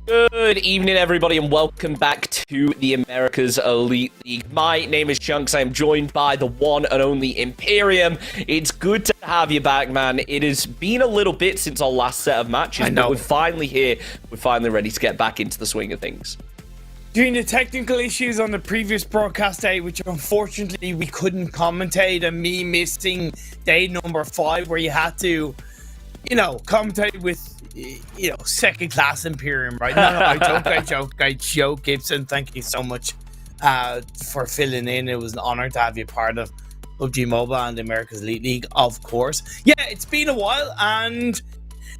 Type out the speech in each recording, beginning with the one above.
Good evening, everybody, and welcome back to the America's Elite League. My name is Chunks. I am joined by the one and only Imperium. It's good to have you back, man. It has been a little bit since our last set of matches, but we're finally here. We're finally ready to get back into the swing of things. During the technical issues on the previous broadcast day, which unfortunately we couldn't commentate, and me missing day number 5, where you had to, commentate with, second class Imperium, right? No, I joke, Gibson. Thank you so much for filling in. It was an honor to have you part of PUBG Mobile and the America's Elite League, of course. Yeah, it's been a while and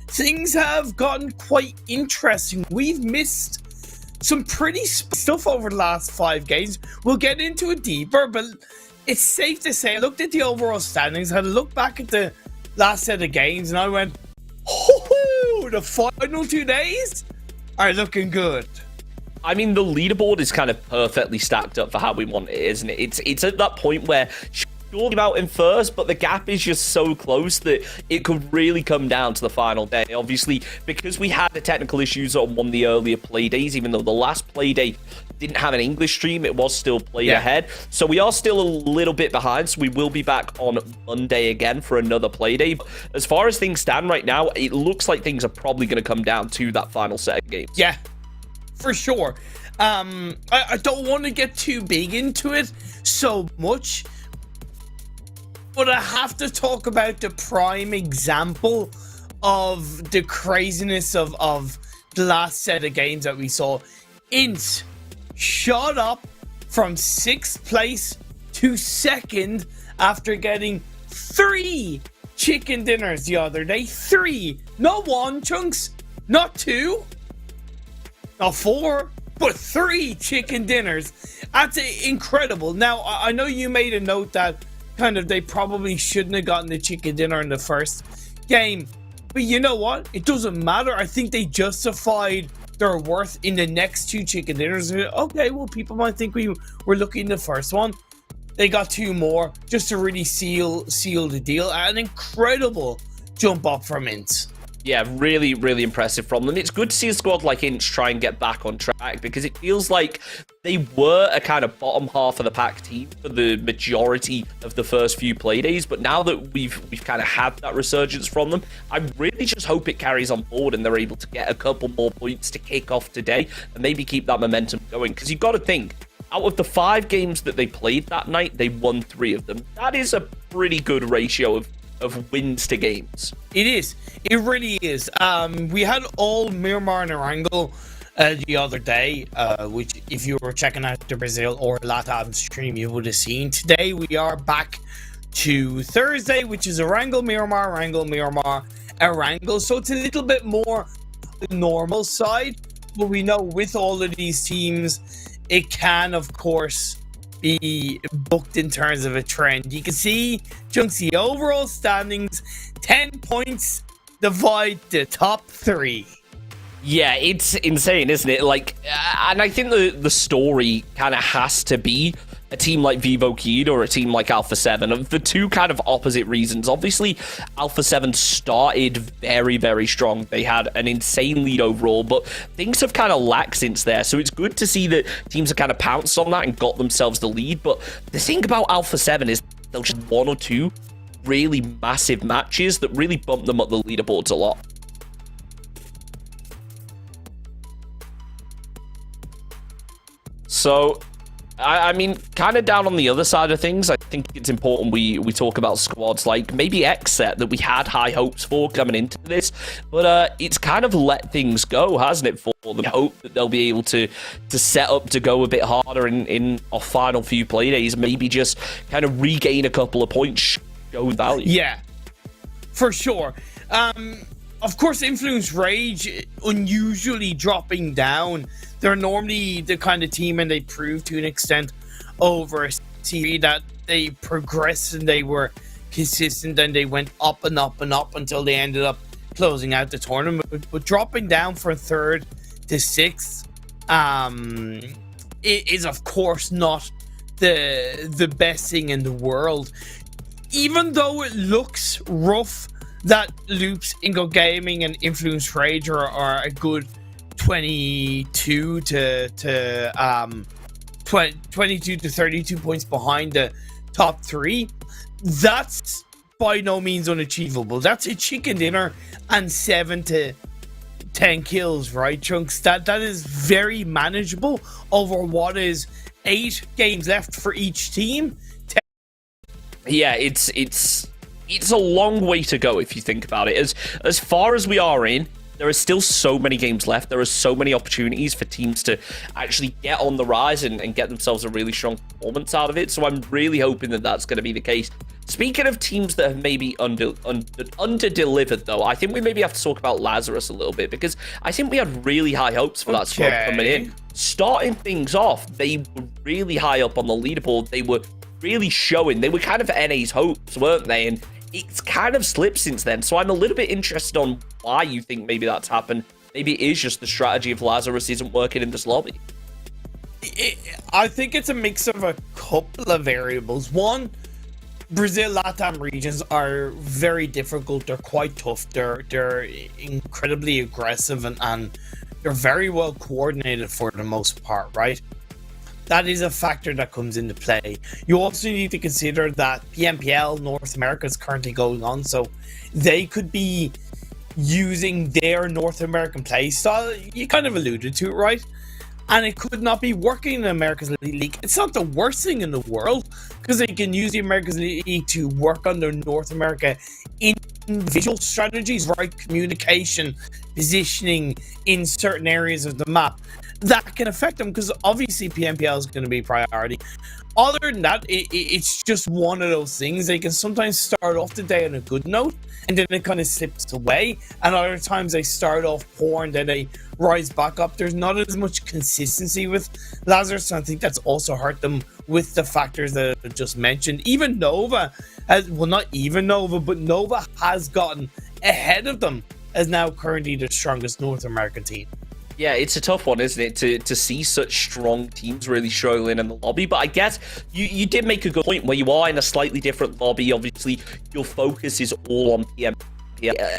things have gotten quite interesting. We've missed some pretty stuff over the last 5 games. We'll get into it deeper, but it's safe to say I looked at the overall standings, had a look back at the last set of games, and I went, the final 2 days are looking good. I mean, the leaderboard is kind of perfectly stacked up for how we want it, isn't it? It's at that point where sure came out in first, but the gap is just so close that it could really come down to the final day. Obviously, because we had the technical issues on one of the earlier play days, even though the last play day didn't have an English stream, it was still played ahead. So we are still a little bit behind, so we will be back on Monday again for another play day. But as far as things stand right now, it looks like things are probably going to come down to that final set of games. Yeah, for sure. I don't want to get too big into it so much, but I have to talk about the prime example of the craziness of the last set of games that we saw. INTZ shot up from 6th place to 2nd after getting 3 chicken dinners the other day. 3, not 1, Chunks, not 2, not 4, but 3 chicken dinners. That's incredible. Now, I know you made a note that kind of they probably shouldn't have gotten the chicken dinner in the first game, but you know what? It doesn't matter. I think they justified their worth in the next 2 chicken dinners. Okay, well, people might think we were looking at the first one. They got 2 more just to really seal the deal. An incredible jump up from INTZ. Yeah, really, really impressive from them. It's good to see a squad like INCZ try and get back on track, because it feels like they were a kind of bottom half of the pack team for the majority of the first few play days. But now that we've kind of had that resurgence from them, I really just hope it carries on board and they're able to get a couple more points to kick off today and maybe keep that momentum going. Because you've got to think, out of the 5 games that they played that night, they won 3 of them. That is a pretty good ratio of wins to games. It is. It really is. We had all Miramar and Erangel the other day, which if you were checking out the Brazil or LATAM stream, you would have seen. Today we are back to Thursday, which is Erangel, Miramar, Erangel, Miramar, Erangel. So it's a little bit more the normal side, but we know with all of these teams, it can, of course, be booked in terms of a trend. You can see, Junksy, overall standings, 10 points divide the top 3. Yeah, it's insane, isn't it? Like, and I think the story kind of has to be a team like VIVO or a team like Alpha 7, of the two kind of opposite reasons. Obviously, Alpha 7 started very, very strong. They had an insane lead overall, but things have kind of lacked since there. So it's good to see that teams have kind of pounced on that and got themselves the lead. But the thing about Alpha 7 is they'll just 1 or 2 really massive matches that really bump them up the leaderboards a lot. So, I mean, kind of down on the other side of things, I think it's important we talk about squads like maybe XSET that we had high hopes for coming into this, but it's kind of let things go, hasn't it, for them? I hope that they'll be able to set up to go a bit harder in our final few play days, maybe just kind of regain a couple of points, show value. Yeah, for sure. Of course, Influence Rage unusually dropping down. They're normally the kind of team, and they prove to an extent over a series that they progressed and they were consistent and they went up and up and up until they ended up closing out the tournament. But dropping down from 3rd to 6th it is, of course, not the best thing in the world. Even though it looks rough that Loops, INCO Gaming, and Influence Rage are a good 22 to 32 points behind the top 3, that's by no means unachievable. That's a chicken dinner and 7 to 10 kills, right, Chunks? That is very manageable over what is 8 games left for each team. Yeah, it's a long way to go if you think about it. As far as we are in, there are still so many games left. There are so many opportunities for teams to actually get on the rise and get themselves a really strong performance out of it. So I'm really hoping that that's going to be the case. Speaking of teams that have maybe under-delivered, though, I think we maybe have to talk about LAZARUS a little bit, because I think we had really high hopes for that squad coming in. Starting things off, they were really high up on the leaderboard. They were really showing. They were kind of NA's hopes, weren't they? And it's kind of slipped since then. So I'm a little bit interested on why you think maybe that's happened. Maybe it is just the strategy of LAZARUS isn't working in this lobby. I think it's a mix of a couple of variables. One, Brazil LATAM regions are very difficult. They're quite tough. They're incredibly aggressive, and they're very well coordinated for the most part, right? That is a factor that comes into play. You also need to consider that PMPL North America is currently going on, so they could be using their North American playstyle. You kind of alluded to it, right? And it could not be working in America's League. It's not the worst thing in the world, because they can use the America's League to work on their North America individual strategies, right? Communication, positioning in certain areas of the map. That can affect them, because obviously PMPL is going to be priority. Other than that, it's just one of those things. They can sometimes start off the day on a good note, and then it kind of slips away. And other times they start off poor, and then they rise back up. There's not as much consistency with LAZARUS, so I think that's also hurt them with the factors that I just mentioned. Even Nova, well, not even Nova, but Nova has gotten ahead of them as now currently the strongest North American team. Yeah, it's a tough one, isn't it, to see such strong teams really struggling in the lobby. But I guess you did make a good point where you are in a slightly different lobby. Obviously, your focus is all on PMPL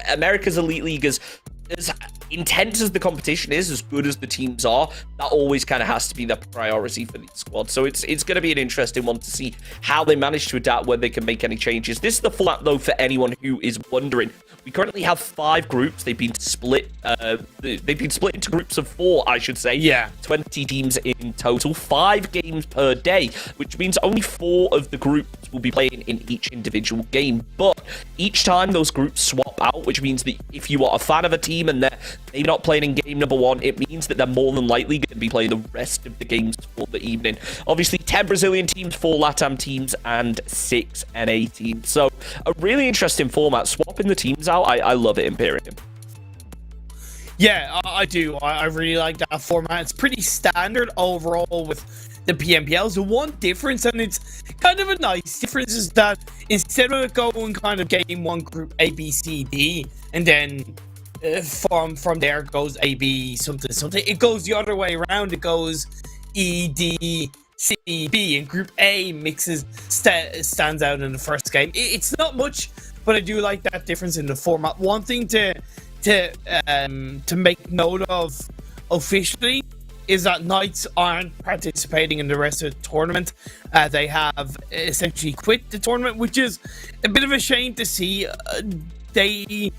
America's Elite League is as intense as the competition is, as good as the teams are, that always kind of has to be the priority for these squads. So it's going to be an interesting one to see how they manage to adapt, whether they can make any changes. This is the format, though, for anyone who is wondering. We currently have 5 groups. They've been split. They've been split into groups of 4, I should say. Yeah. 20 teams in total. 5 games per day, which means only 4 of the groups will be playing in each individual game. But each time those groups swap out, which means that if you are a fan of a team and they're maybe not playing in game number 1, it means that they're more than likely going to be playing the rest of the games for the evening. Obviously, 10 Brazilian teams, 4 LATAM teams, and 6 NA teams. So a really interesting format. Swapping the teams out, I love it, Imperium. Yeah, I do. I really like that format. It's pretty standard overall with the PMPLs. The one difference, and it's kind of a nice difference, is that instead of it going kind of game 1 group A, B, C, D, and then from there goes A, B, something, something, it goes the other way around. It goes E, D, C, B, and Group A stands out in the first game. It's not much, but I do like that difference in the format. One thing to make note of officially is that Knights aren't participating in the rest of the tournament. They have essentially quit the tournament, which is a bit of a shame to see. They,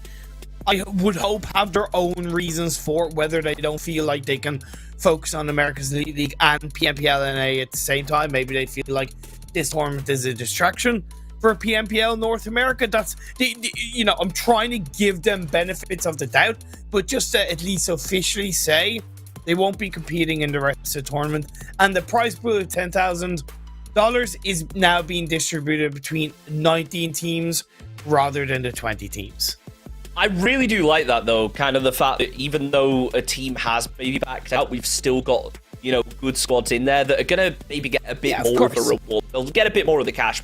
I would hope, have their own reasons for it, whether they don't feel like they can focus on America's Elite League and PMPL-NA at the same time. Maybe they feel like this tournament is a distraction for PMPL North America. That's, you know, I'm trying to give them benefits of the doubt, but just to at least officially say they won't be competing in the rest of the tournament. And the prize pool of $10,000 is now being distributed between 19 teams rather than the 20 teams. I really do like that, though, kind of the fact that even though a team has maybe backed out, we've still got, you know, good squads in there that are going to maybe get a bit more of a reward. They'll get a bit more of the cash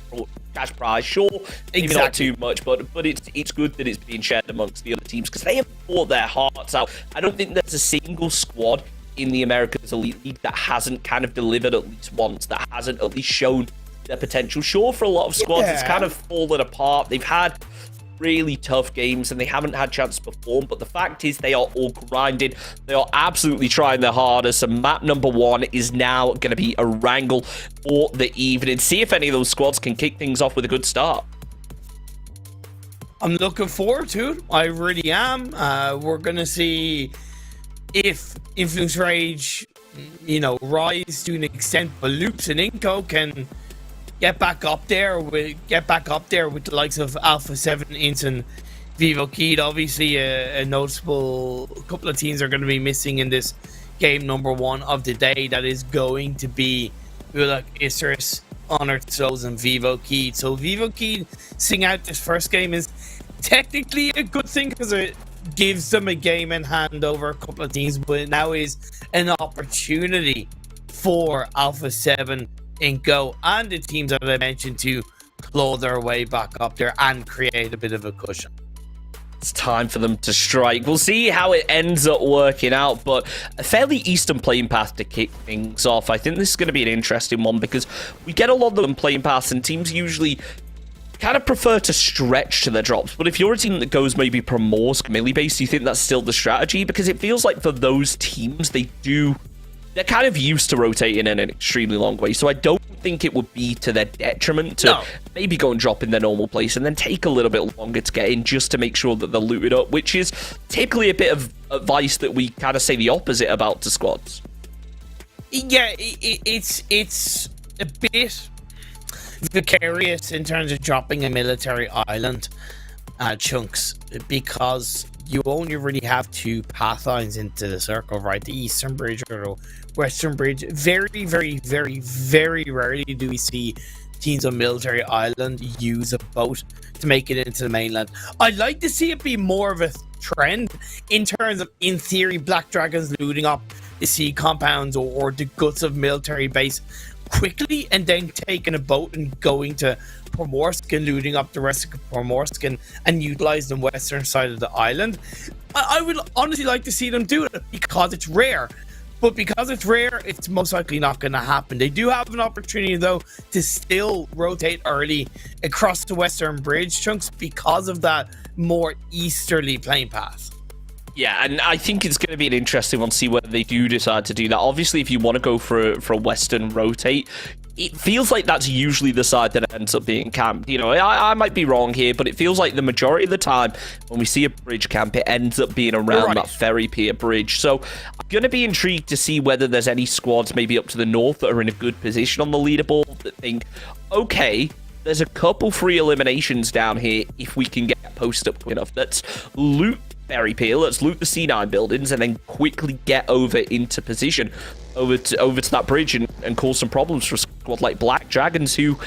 prize, sure, maybe not too much, but it's good that it's being shared amongst the other teams because they have fought their hearts out. I don't think there's a single squad in the Americas Elite League that hasn't kind of delivered at least once, that hasn't at least shown their potential. Sure, for a lot of squads, it's kind of fallen apart. They've had really tough games and they haven't had a chance to perform, but the fact is they are all grinding. They are absolutely trying their hardest, and map number 1 is now going to be a wrangle for the evening. See if any of those squads can kick things off with a good start. I'm looking forward to it. I really am. We're going to see if Influence Rage, you know, rise to an extent, BULUC and INCO can get back up there with the likes of Alpha 7, INTZ, and VIVO Kid. Obviously, a noticeable couple of teams are going to be missing in this game number 1 of the day. That is going to be BULUC, ISURUS, Honored Souls, and VIVO Kid. So VIVO Kid sing out this first game is technically a good thing because it gives them a game in hand over a couple of teams, but it now is an opportunity for Alpha 7, INCO, and the teams that I mentioned to claw their way back up there and create a bit of a cushion. It's time for them to strike. We'll see how it ends up working out, but a fairly eastern playing path to kick things off. I think this is going to be an interesting one because we get a lot of them playing paths and teams usually kind of prefer to stretch to their drops. But if you're a team that goes maybe Primorsk melee base, do you think that's still the strategy? Because it feels like for those teams, they're kind of used to rotating in an extremely long way. So I don't think it would be to their detriment to maybe go and drop in their normal place and then take a little bit longer to get in just to make sure that they're looted up, which is typically a bit of advice that we kind of say the opposite about to squads. Yeah, it's a bit vicarious in terms of dropping a military island chunks, because you only really have 2 path lines into the circle, right? The eastern bridge or the western bridge. Very, very, very, very rarely do we see teams on military island use a boat to make it into the mainland. I'd like to see it be more of a trend in terms of, in theory, Black Dragons looting up the sea compounds or the guts of military base quickly and then taking a boat and going to Primorsk and looting up the rest of Primorsk and utilize the western side of the island. I would honestly like to see them do it because it's rare. But because it's rare, it's most likely not going to happen. They do have an opportunity, though, to still rotate early across the Western Bridge chunks because of that more easterly playing path. Yeah, and I think it's going to be an interesting one to see whether they do decide to do that. Obviously, if you want to go for a Western rotate, it feels like that's usually the side that ends up being camped. You know, I might be wrong here, but it feels like the majority of the time when we see a bridge camp, it ends up being around that ferry pier bridge. So I'm going to be intrigued to see whether there's any squads maybe up to the north that are in a good position on the leaderboard that think, okay, there's a couple free eliminations down here if we can get posted up quick enough. Let's loot ferry pier, let's loot the C9 buildings, and then quickly get over into position over to that bridge and cause some problems for a squad like Black Dragons, who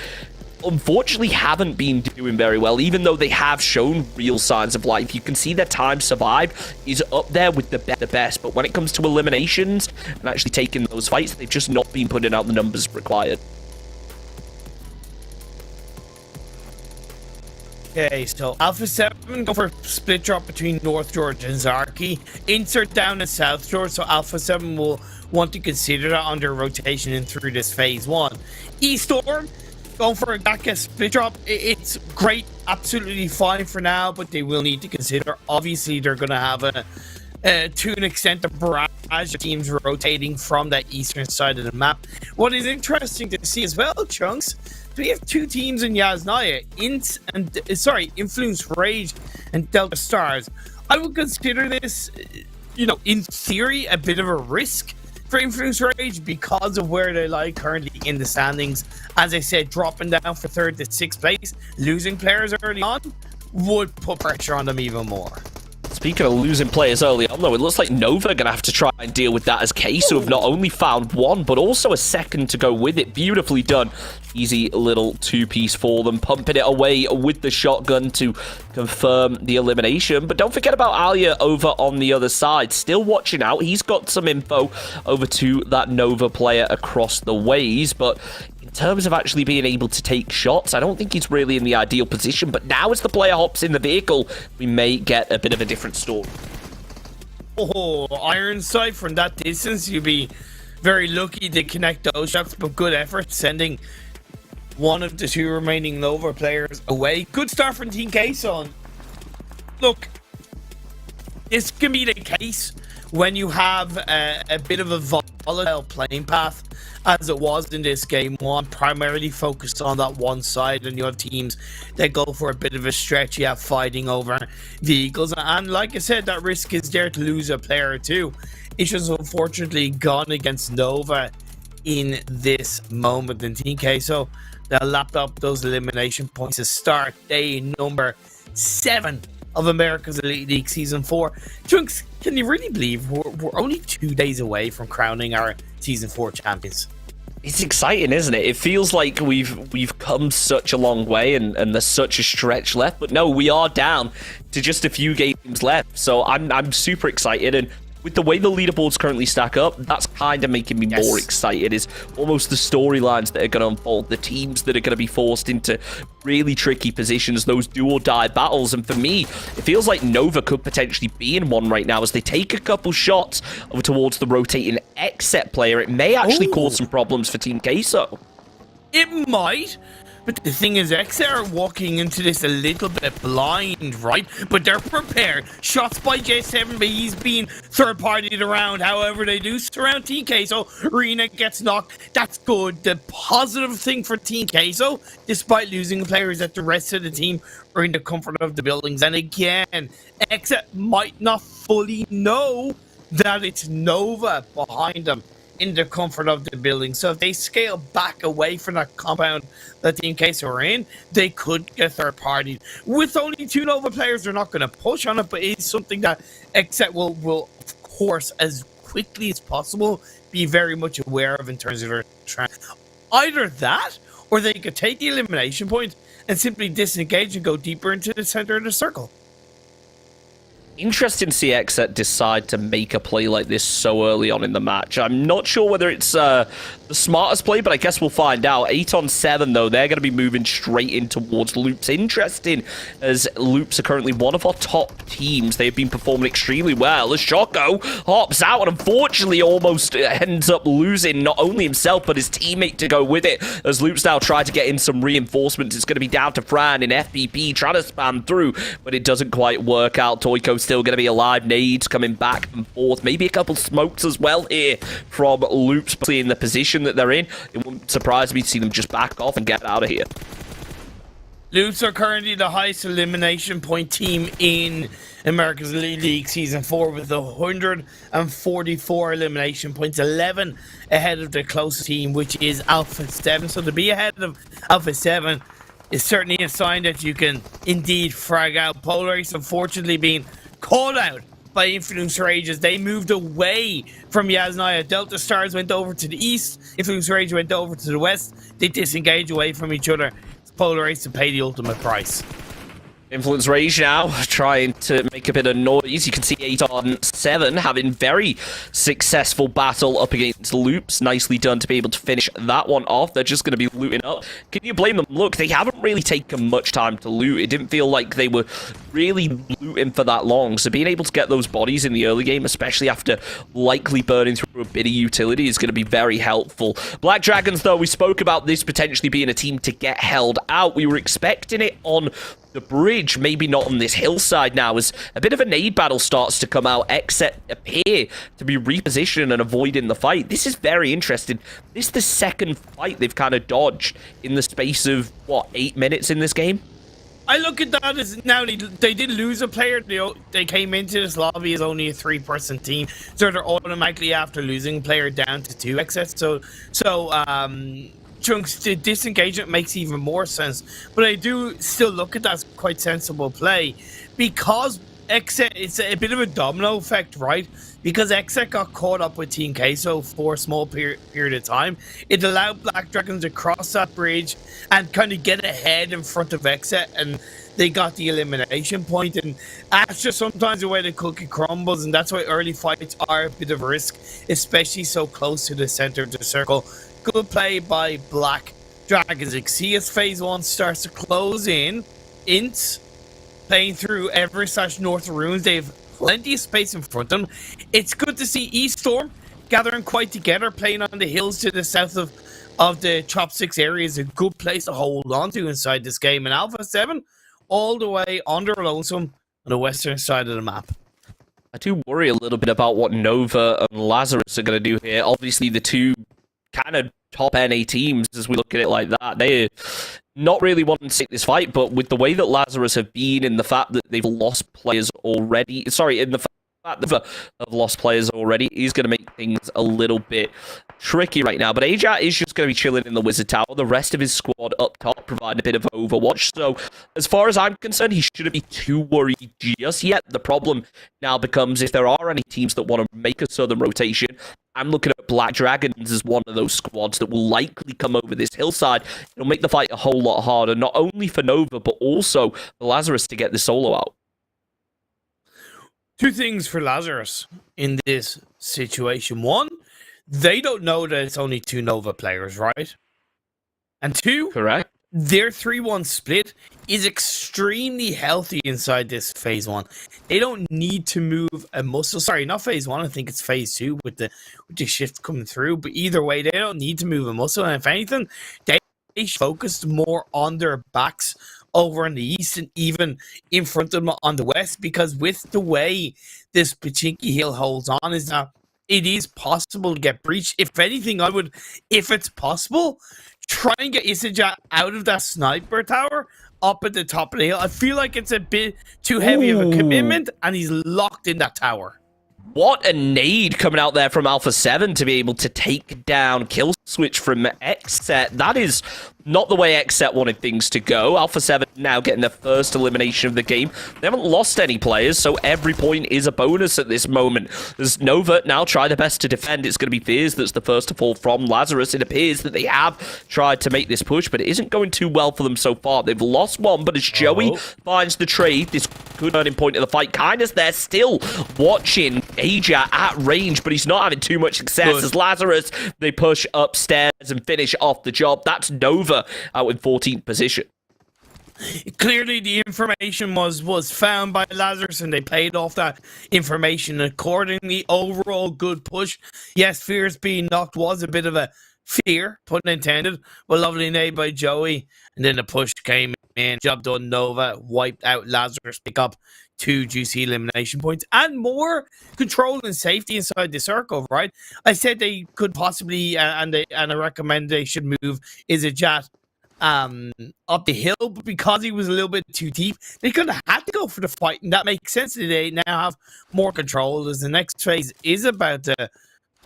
unfortunately haven't been doing very well, even though they have shown real signs of life. You can see their time survived is up there with the best, but when it comes to eliminations and actually taking those fights, they've just not been putting out the numbers required. Okay, so Alpha 7 go for split drop between North George and Zarki. Insert down to South George, so Alpha 7 will want to consider that under rotation in through this phase 1. ESTORM going for a Gaka split drop. It's great, absolutely fine for now, but they will need to consider. Obviously, they're going to have to an extent, a barrage of teams rotating from that eastern side of the map. What is interesting to see as well, Chunks, we have two teams in Yasnaya, Influence Rage and Delta Stars. I would consider this, you know, in theory, a bit of a risk for Influence Rage because of where they lie currently in the standings. As I said, dropping down for 3rd to 6th place, losing players early on would put pressure on them even more. Speaking of losing players early on, though, it looks like Nova are going to have to try and deal with that, as KUESO have not only found one, but also a second to go with it. Beautifully done. Easy little two-piece for them, pumping it away with the shotgun to confirm the elimination. But don't forget about Alia over on the other side. Still watching out. He's got some info over to that Nova player across the ways, but in terms of actually being able to take shots, I don't think he's really in the ideal position. But now as the player hops in the vehicle, we may get a bit of a different story. Oh, iron sight from that distance. You'd be very lucky to connect those shots, but good effort sending one of the two remaining Nova players away. Good start from Team KSON. Look, this can be the case when you have a bit of a volatile playing path, as it was in this game one, primarily focused on that one side, and you have teams that go for a bit of a stretch. You have fighting over vehicles, and like I said, that risk is there to lose a player or two. It's just unfortunately gone against Nova in this moment. In Team KSO, they'll lap up those elimination points to start day number 7 of America's Elite League Season 4. Chunks, can you really believe we're only 2 days away from crowning our Season 4 champions? It's exciting, isn't it? It feels like we've come such a long way and there's such a stretch left. But no, we are down to just a few games left. So I'm super excited, and with the way the leaderboards currently stack up, that's kind of making me more excited. Is almost the storylines that are going to unfold, the teams that are going to be forced into really tricky positions, those do-or-die battles. And for me, it feels like Nova could potentially be in one right now as they take a couple shots over towards the rotating XSET player. It may actually cause some problems for Team KSO. It might. But the thing is, XSET are walking into this a little bit blind, right? But they're prepared. Shots by J7, but he's being third-partied around. However, they do surround Team KSO. Rena gets knocked. That's good. The positive thing for Team KSO, despite losing players, that the rest of the team are in the comfort of the buildings. And again, XSET might not fully know that it's Nova behind them in the comfort of the building. So if they scale back away from that compound that Team KSO are in, they could get third party. With only 2 Nova players, they're not going to push on it, but it's something that XSET will of course, as quickly as possible, be very much aware of in terms of their either that, or they could take the elimination point and simply disengage and go deeper into the center of the circle. Interesting to see XSET decide to make a play like this so early on in the match. I'm not sure whether it's the smartest play, but I guess we'll find out. ATON 7, though, they're going to be moving straight in towards Loops. Interesting, as Loops are currently one of our top teams. They've been performing extremely well. As Shoko hops out and unfortunately almost ends up losing not only himself, but his teammate to go with it. As Loops now try to get in some reinforcements, it's going to be down to Fran in FPP trying to spam through, but it doesn't quite work out. Toyko's still going to be alive. Nades coming back and forth. Maybe a couple smokes as well here from Loops, in the position that they're in. It wouldn't surprise me to see them just back off and get out of here. Loops are currently the highest elimination point team in America's League Season 4 with 144 elimination points, 11 ahead of the closest team, which is Alpha 7. So to be ahead of Alpha 7 is certainly a sign that you can indeed frag out. Polaris, unfortunately, being called out by Influence Rages. They moved away from Yasnaya. Delta Stars went over to the east. Influence Rage went over to the west. They disengaged away from each other. It's Polaris to pay the ultimate price. Influence Rage now trying to make a bit of noise. You can see ATON 7 having very successful battle up against Loops. Nicely done to be able to finish that one off. They're just going to be looting up. Can you blame them? Look, they haven't really taken much time to loot. It didn't feel like they were really looting for that long. So being able to get those bodies in the early game, especially after likely burning through a bit of utility, is going to be very helpful. Black Dragons, though, we spoke about this potentially being a team to get held out. We were expecting it on the bridge, maybe not on this hillside now, as a bit of a nade battle starts to come out. XSET appear to be repositioning and avoiding the fight. This is very interesting. This is the second fight they've kind of dodged in the space of, what, 8 minutes in this game? I look at that as now they did lose a player. They came into this lobby as only a 3-person team, so they're automatically after losing a player down to 2 XSET. Chunks, the disengagement makes even more sense, but I do still look at that as quite sensible play because XSET, it's a bit of a domino effect, right? Because XSET got caught up with Team QUESO for a small period of time. It allowed Black Dragons to cross that bridge and kind of get ahead in front of XSET, and they got the elimination point. And that's just sometimes the way the cookie crumbles, and that's why early fights are a bit of a risk, especially so close to the center of the circle. Good play by Black Dragons. You see as Phase 1 starts to close in. INTZ playing through Everest/North Ruins. They have plenty of space in front of them. It's good to see ESTORM gathering quite together, playing on the hills to the south of the Top 6 area is a good place to hold on to inside this game. And Alpha 7 all the way under Lonesome on the western side of the map. I do worry a little bit about what Nova and Lazarus are going to do here. Obviously, the two kind of top NA teams, as we look at it like that, they're not really wanting to take this fight, but with the way that Lazarus have been, in the fact that they've lost players already, in the fact that they've lost players already, is going to make things a little bit tricky right now. But Ajat is just going to be chilling in the Wizard Tower. The rest of his squad up top provide a bit of overwatch. So as far as I'm concerned, he shouldn't be too worried just yet. The problem now becomes if there are any teams that want to make a southern rotation, I'm looking at Black Dragons as one of those squads that will likely come over this hillside. It'll make the fight a whole lot harder, not only for Nova, but also for Lazarus to get the solo out. Two things for Lazarus in this situation. One, they don't know that it's only 2 Nova players, right? And 2, correct, their 3-1 split is extremely healthy inside this Phase 1. They don't need to move a muscle. Sorry, not Phase 1. I think it's Phase 2 with the shift coming through. But either way, they don't need to move a muscle. And if anything, they focused more on their backs over in the east and even in front of them on the west, because with the way this Pachinki Hill holds on is that it is possible to get breached. If anything, I would, if it's possible, try and get Isija out of that sniper tower up at the top of the hill. I feel like it's a bit too heavy of a commitment, and he's locked in that tower. What a nade coming out there from Alpha 7 to be able to take down kill switch from XSET. That is not the way XSET wanted things to go. Alpha 7 now getting their first elimination of the game. They haven't lost any players, so every point is a bonus at this moment. There's Nova now try their best to defend. It's going to be Fears that's the first to fall from Lazarus. It appears that they have tried to make this push, but it isn't going too well for them so far. They've lost one, but as Joey finds the trade, this good turning point of the fight, Kindness there still watching Aja at range, but he's not having too much success as Lazarus, they push upstairs and finish off the job. That's Nova out in 14th position. Clearly, the information was found by Lazarus, and they played off that information accordingly. Overall, good push. Yes, Fears being knocked was a bit of a fear, pun intended, but lovely nade by Joey. And then the push came in. Job done. Nova wiped out Lazarus, pick up 2 juicy elimination points and more control and safety inside the circle, right? I said they could possibly, and I recommend they should move ISURUS up the hill, but because he was a little bit too deep, they could have had to go for the fight, and that makes sense. They now have more control as the next phase is about to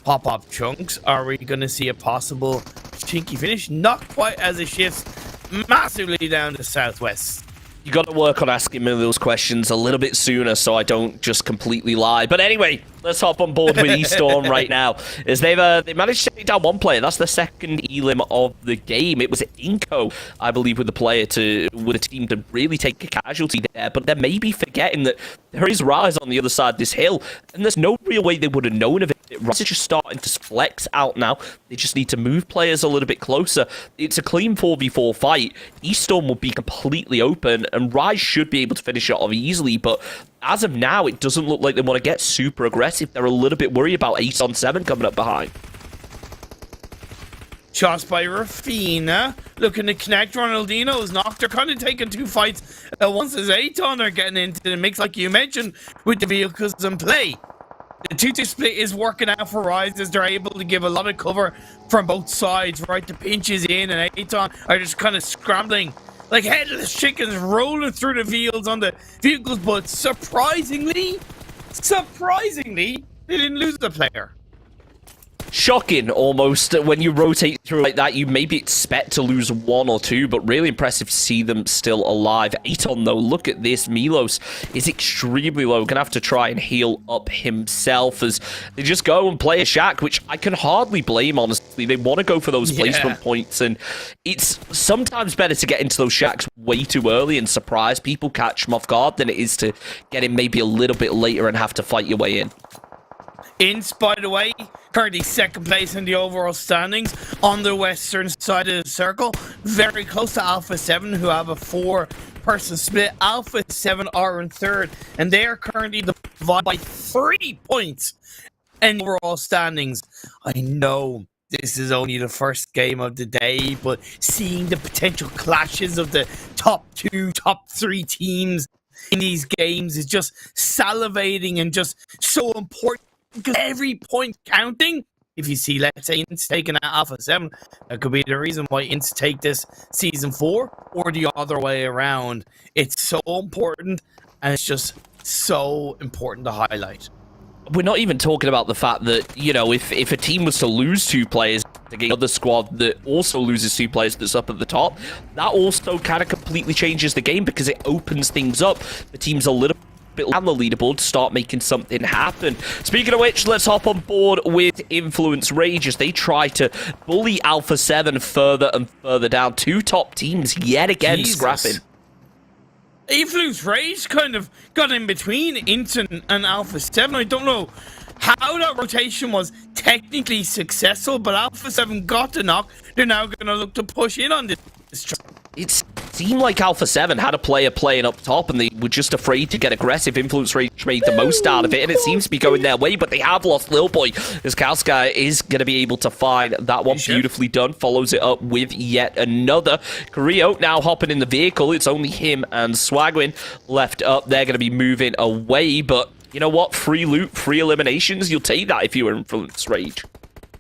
pop up chunks. Are we going to see a possible chinky finish? Not quite, as it shifts massively down the southwest. You got to work on asking me those questions a little bit sooner so I don't just completely lie. But anyway, let's hop on board with ESTORM right now. As they managed to take down one player. That's the second elim of the game. It was INCO, I believe, with a team to really take a casualty there. But they're maybe forgetting that there is Rise on the other side of this hill, and there's no real way they would have known of it. Rise is just starting to flex out now. They just need to move players a little bit closer. It's a clean 4v4 fight. ESTORM will be completely open, and Rise should be able to finish it off easily, but as of now, it doesn't look like they want to get super aggressive. They're a little bit worried about ATON 7 coming up behind. Shots by Rafina. Looking to connect. Ronaldinho's knocked. They're kind of taking 2 fights at once as ATON are getting into the mix, like you mentioned, with the vehicles in play. The 2-2 split is working out for Rise as they're able to give a lot of cover from both sides, right? The pinch is in, and ATON are just kind of scrambling like headless chickens, rolling through the fields on the vehicles, but surprisingly, they didn't lose the player. Shocking, almost. When you rotate through like that, you maybe expect to lose 1 or 2, but really impressive to see them still alive. ATON, though, look at this. Milos is extremely low. Gonna have to try and heal up himself as they just go and play a shack, which I can hardly blame, honestly. They want to go for those placement points, and it's sometimes better to get into those shacks way too early and surprise people, catch them off guard, than it is to get in maybe a little bit later and have to fight your way in. INTZ, by the way, currently second place in the overall standings on the western side of the circle, very close to Alpha 7, who have a 4-person split. Alpha 7 are in third, and they are currently divided by 3 points in overall standings. I know this is only the first game of the day, but seeing the potential clashes of the top 2, top 3 teams in these games is just salivating and just so important. Because every point counting, if you see, let's say, INTZ taking out Alpha 7, that could be the reason why INTZ take this Season 4, or the other way around. It's so important, and it's just so important to highlight. We're not even talking about the fact that, you know, if a team was to lose 2 players against another squad that also loses 2 players that's up at the top, that also kind of completely changes the game because it opens things up. The team's a little bit on the leaderboard to start making something happen. Speaking of which, let's hop on board with Influence Rage as they try to bully Alpha 7 further and further down. 2 top teams yet again scrapping. Influence Rage kind of got in between INTZ and Alpha 7. I don't know how that rotation was technically successful, but Alpha 7 got the knock. They're now going to look to push in on this. It seemed like Alpha 7 had a player playing up top and they were just afraid to get aggressive. Influence Rage made the most out of it, and it seems to be going their way, but they have lost Lil Boy, as Kalsky is going to be able to find that one. Beautifully done. Follows it up with yet another. Carrillo now hopping in the vehicle. It's only him and Swagwin left up. They're going to be moving away, but you know what? Free loot, free eliminations. You'll take that if you were Influence Rage.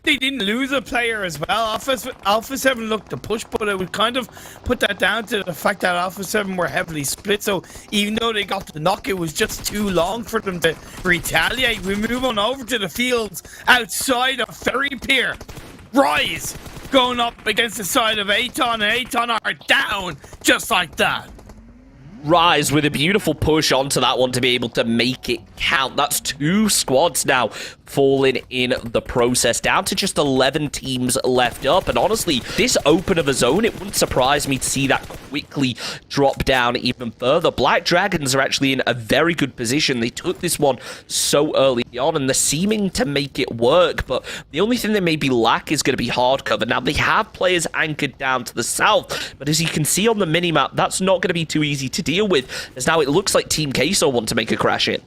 They didn't lose a player as well. Alpha 7 looked to push, but I would kind of put that down to the fact that Alpha 7 were heavily split. So even though they got the knock, it was just too long for them to retaliate. We move on over to the fields outside of Ferry Pier. Rise going up against the side of ATON, and ATON are down just like that. Rise with a beautiful push onto that one to be able to make it count. That's 2 squads now falling in the process, down to just 11 teams left up. And honestly, this open of a zone, it wouldn't surprise me to see that quickly drop down even further. Black Dragons are actually in a very good position. They took this one so early on, and they're seeming to make it work, but the only thing they maybe lack is going to be hard cover. Now, they have players anchored down to the south, but as you can see on the minimap, that's not going to be too easy to deal with, as now it looks like Team QUESO want to make a crash in.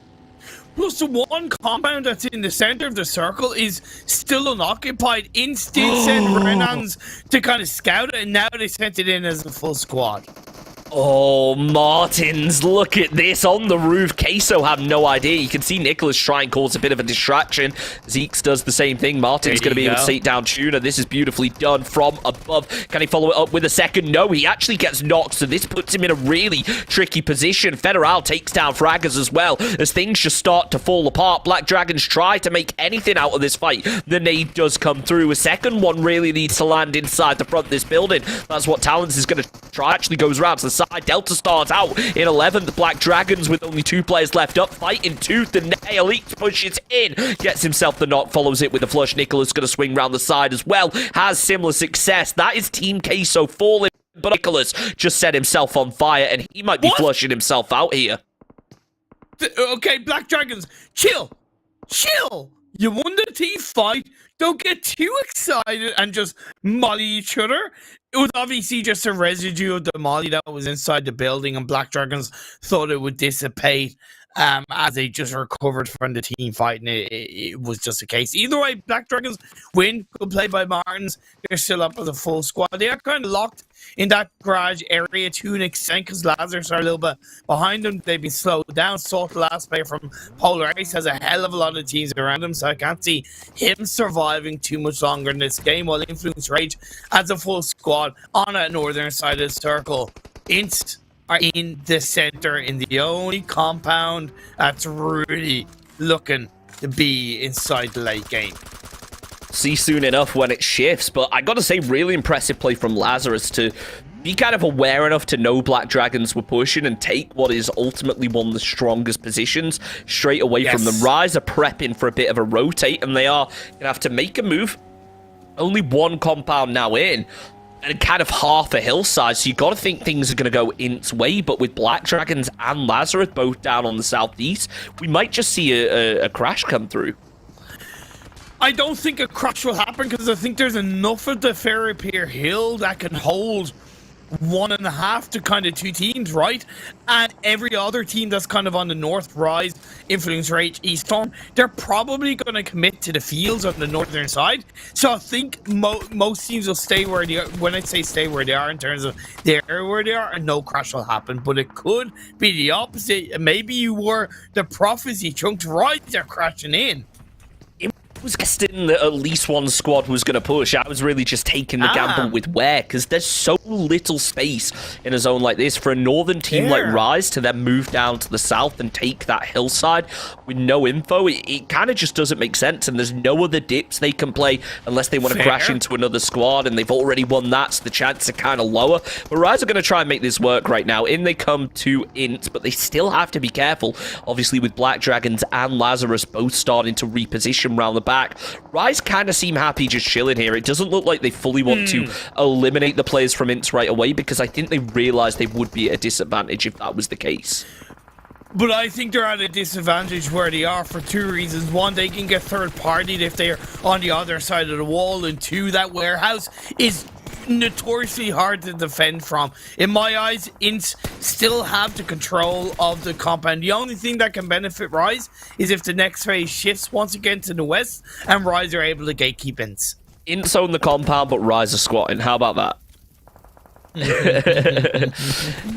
Plus, the one compound that's in the center of the circle is still unoccupied. INCZ did send Renans to kind of scout it, and now they sent it in as a full squad. Oh, Martins, look at this on the roof. QUESO have no idea. You can see Nicholas try and cause a bit of a distraction. Zeeks does the same thing. Martin's going to be able to take down Tuna. This is beautifully done from above. Can he follow it up with a second? No, he actually gets knocked, so this puts him in a really tricky position. Federal takes down Fraggers as well, as things just start to fall apart. Black Dragons try to make anything out of this fight. The nade does come through. A second one really needs to land inside the front of this building. That's what Talents is going to try. Actually goes around to the side. Delta starts out in 11th. Black Dragons with only 2 players left up, fighting tooth and nail. Eats pushes in, gets himself the knock, follows it with a flush. Nicholas going to swing round the side as well. Has similar success. That is Team QUESO falling, but Nicholas just set himself on fire, and he might be flushing himself out here. Okay, Black Dragons, chill. Chill. You won the team fight. Don't get too excited and just molly each other. It was obviously just a residue of the molly that was inside the building, and Black Dragons thought it would dissipate as they just recovered from the team fight, and it was just a case. Either way, Black Dragons win. Good play by Martins. They're still up with a full squad. They are kind of locked in that garage area to an extent, because Lazarus are a little bit behind them. They've been slowed down. Salt, the last player from Polar Ace, has a hell of a lot of teams around him, so I can't see him surviving too much longer in this game, while Influence Rage has a full squad on that northern side of the circle. INCZ are in the center, in the only compound that's really looking to be inside the late game. See soon enough when it shifts, but I gotta say, really impressive play from Lazarus to be kind of aware enough to know Black Dragons were pushing and take what is ultimately one of the strongest positions straight away from them. Rise are prepping for a bit of a rotate, and they are gonna have to make a move. Only 1 compound now in, and kind of half a hillside, so you got to think things are going to go INT's way. But with Black Dragons and Lazarus both down on the southeast, we might just see a crash come through. I don't think a crash will happen, because I think there's enough of the Ferropier Hill that can hold 1.5 to kind of 2 teams, right? And every other team that's kind of on the north, Rise, Influence Rage, ESTORM, they're probably going to commit to the fields on the northern side. So I think most teams will stay where they are. When I say stay where they are, in terms of they're where they are, and no crash will happen. But it could be the opposite. Maybe you were the prophecy chunks. Rise, they're crashing in. I was guessing that at least 1 squad was going to push. I was really just taking the gamble with where, because there's so little space in a zone like this for a northern team like Rise to then move down to the south and take that hillside with no info. It kind of just doesn't make sense, and there's no other dips they can play unless they want to crash into another squad, and they've already won that, so the chances are kind of lower. But Rise are going to try and make this work right now. In they come to INT, but they still have to be careful, obviously, with Black Dragons and Lazarus both starting to reposition around the back. Rise kind of seem happy just chilling here. It doesn't look like they fully want to eliminate the players from INTS right away, because I think they realized they would be at a disadvantage if that was the case. But I think they're at a disadvantage where they are for 2 reasons. 1, they can get third-partied if they're on the other side of the wall, and 2, that warehouse is notoriously hard to defend from. In my eyes, INTS still have the control of the compound. The only thing that can benefit Rise is if the next phase shifts once again to the west, and Rise are able to gatekeep INTS. INTS own the compound, but Rise are squatting. How about that?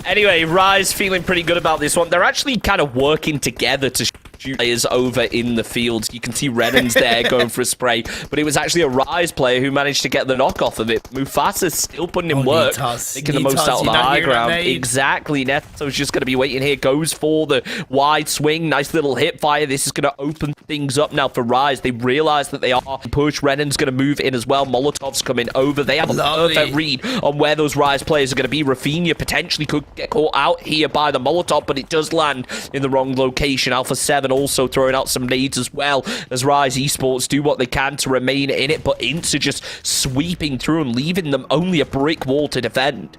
Anyway, Rise feeling pretty good about this one. They're actually kind of working together to players over in the field. You can see Renan's there going for a spray, but it was actually a Rise player who managed to get the knock off of it. Mufasa's still putting in work, making the most out of the high ground. Exactly, Neto's just going to be waiting here, goes for the wide swing, nice little hip fire. This is going to open things up now for Rise. They realize that they are push. Renan's going to move in as well. Molotov's coming over. They have a perfect read on where those Rise players are going to be. Rafinha potentially could get caught out here by the Molotov, but it does land in the wrong location. Alpha 7 also throwing out some nades as well as Rise Esports do what they can to remain in it, but INTZ are just sweeping through and leaving them only a brick wall to defend.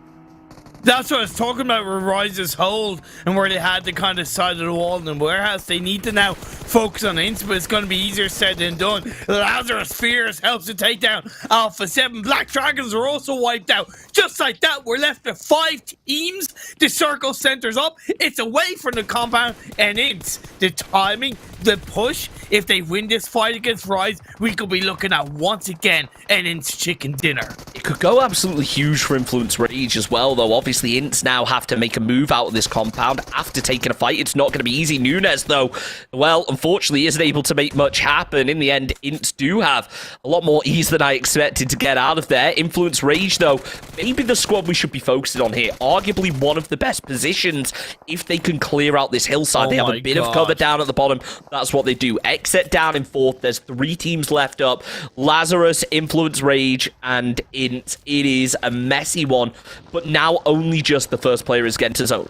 That's what I was talking about with Rise's hold and where they had the kind of side of the wall in the warehouse. They need to now focus on INTZ, but it's going to be easier said than done. Lazarus Fears helps to take down Alpha 7. Black Dragons are also wiped out. Just like that, we're left with 5 teams. The circle centers up. It's away from the compound, and INTZ, the timing, the push, if they win this fight against Rise, we could be looking at, once again, an INTZ chicken dinner. It could go absolutely huge for Influence Rage as well, though. Obviously, INTZ now have to make a move out of this compound after taking a fight. It's not going to be easy. Nunez, though, well, unfortunately, isn't able to make much happen. In the end, INTZ do have a lot more ease than I expected to get out of there. Influence Rage, though, maybe the squad we should be focusing on here. Arguably one of the best positions if they can clear out this hillside. They have a bit of cover down at the bottom. That's what they do. XSET down in 4th. There's 3 teams left up. Lazarus, Influence Rage, and INTZ. It is a messy one, but now only just the first player is getting to zone.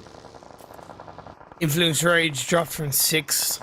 Influence Rage dropped from 3rd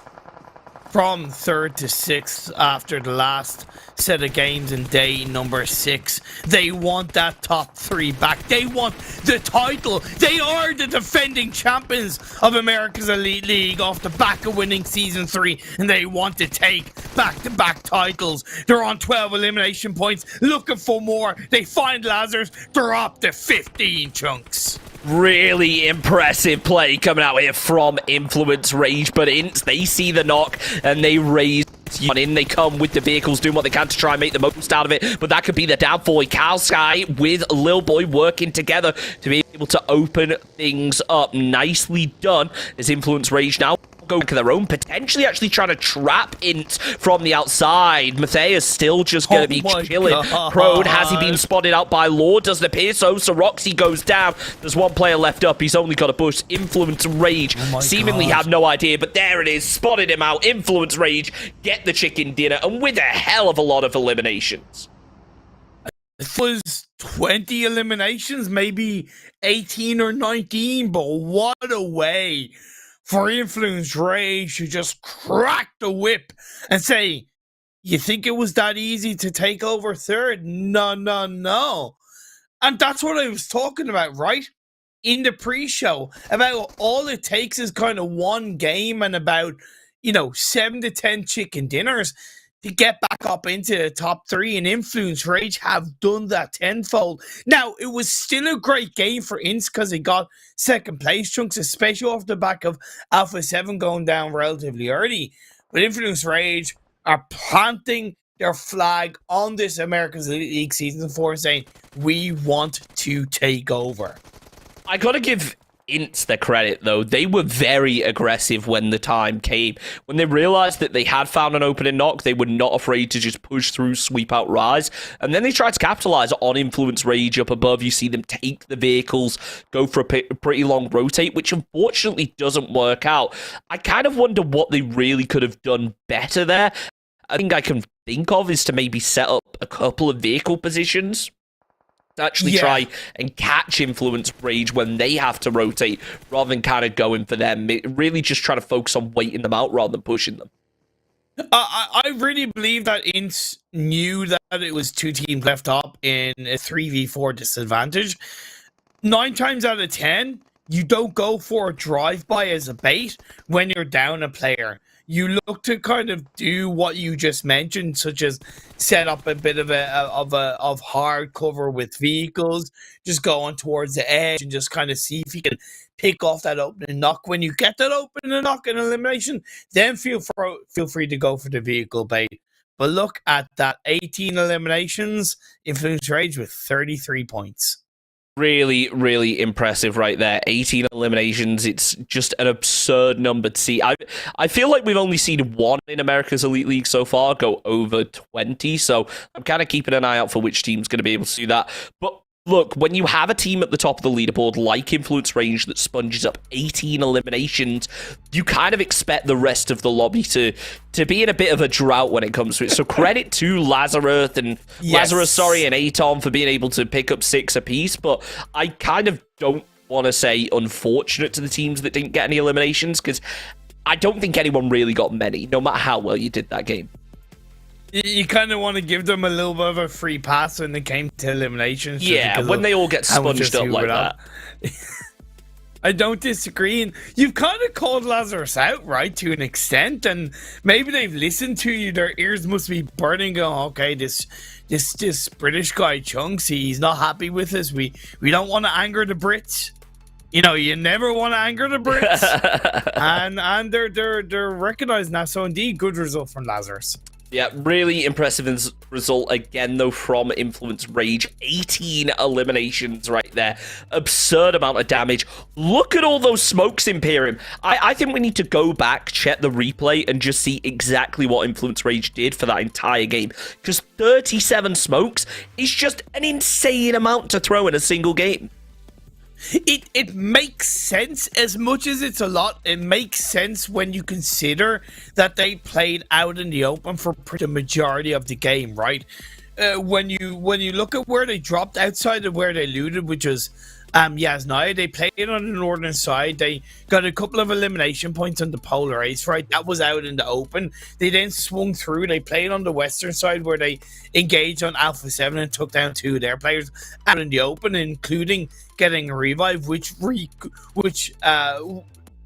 to 6th after the last set of games in day number 6. They want that top 3 back. They want the title. They are the defending champions of America's Elite League off the back of winning season 3, and they want to take back-to-back titles. They're on 12 elimination points, looking for more. They find Lazarus. They're up to 15 chunks. Really impressive play coming out here from Influence Rage, but INTZ, they see the knock and they raise on in. They come with the vehicles, doing what they can to try and make the most out of it, but that could be the downfall. Cal Sky with Lil Boy working together to be able to open things up. Nicely done as Influence Rage now go to their own, potentially actually trying to trap INTZ from the outside. Matthias still just going to be chilling. Prone, has he been spotted out by Law? Doesn't appear so. So Roxy goes down. There's one player left up. He's only got a push. Influence Rage seemingly have no idea, but there it is. Spotted him out. Influence Rage get the chicken dinner, and with a hell of a lot of eliminations. It was 20 eliminations, maybe 18 or 19, but what a way for Influence Rage to just crack the whip and say, you think it was that easy to take over 3rd? No, no, no. And that's what I was talking about, right? In the pre-show, about all it takes is kind of one game and about, 7 to 10 chicken dinners to get back up into the top 3, and Influence Rage have done that tenfold. Now, it was still a great game for INTZ because they got 2nd place chunks, especially off the back of Alpha 7 going down relatively early. But Influence Rage are planting their flag on this America's Elite League Season 4 saying, we want to take over. I gotta give INTZ their credit, though. They were very aggressive when the time came. When they realized that they had found an opening knock, they were not afraid to just push through, sweep out Rise, and then they tried to capitalize on Influence Rage up above. You see them take the vehicles, go for a pretty long rotate, which unfortunately doesn't work out. I kind of wonder what they really could have done better there. I think I can think of is to maybe set up a couple of vehicle positions to actually try and catch Influence Rage when they have to rotate, rather than kind of going for them. Really just try to focus on waiting them out rather than pushing them. I really believe that INTZ knew that it was 2 teams left up in a 3v4 disadvantage. 9 times out of 10, you don't go for a drive-by as a bait when you're down a player. You look to kind of do what you just mentioned, such as set up a bit of hard cover with vehicles, just going towards the edge and just kind of see if you can pick off that opening knock. When you get that opening knock in elimination, then feel free to go for the vehicle bait. But look at that, 18 eliminations, Influence Rage with 33 points. Really, really impressive right there. 18 eliminations. It's just an absurd number to see. I feel like we've only seen one in America's Elite League so far go over 20, so I'm kind of keeping an eye out for which team's going to be able to do that. But look, when you have a team at the top of the leaderboard like Influence Range that sponges up 18 eliminations, you kind of expect the rest of the lobby to be in a bit of a drought when it comes to it. So credit to LAZARUS and and ATON for being able to pick up 6 apiece, but I kind of don't want to say unfortunate to the teams that didn't get any eliminations, because I don't think anyone really got many, no matter how well you did that game. You kind of want to give them a little bit of a free pass when it came to eliminations. Yeah, when they all get sponged up like that. I don't disagree. And you've kind of called LAZARUS out, right, to an extent. And maybe they've listened to you. Their ears must be burning, going, okay, this British guy, Chunks, he's not happy with us. We don't want to anger the Brits. You know, you never want to anger the Brits. and they're recognized now. So indeed, good result from LAZARUS. Yeah, really impressive result again, though, from Influence Rage. 18 eliminations right there. Absurd amount of damage. Look at all those smokes, Imperium. I think we need to go back, check the replay, and just see exactly what Influence Rage did for that entire game. Because 37 smokes is just an insane amount to throw in a single game. It makes sense. As much as it's a lot, it makes sense when you consider that they played out in the open for the majority of the game, right? When you look at where they dropped outside of where they looted, which was Yasnaya, they played on the northern side. They got a couple of elimination points on the Polar Ace, right? That was out in the open. They then swung through. They played on the western side where they engaged on Alpha 7 and took down 2 of their players out in the open, including getting a revive, which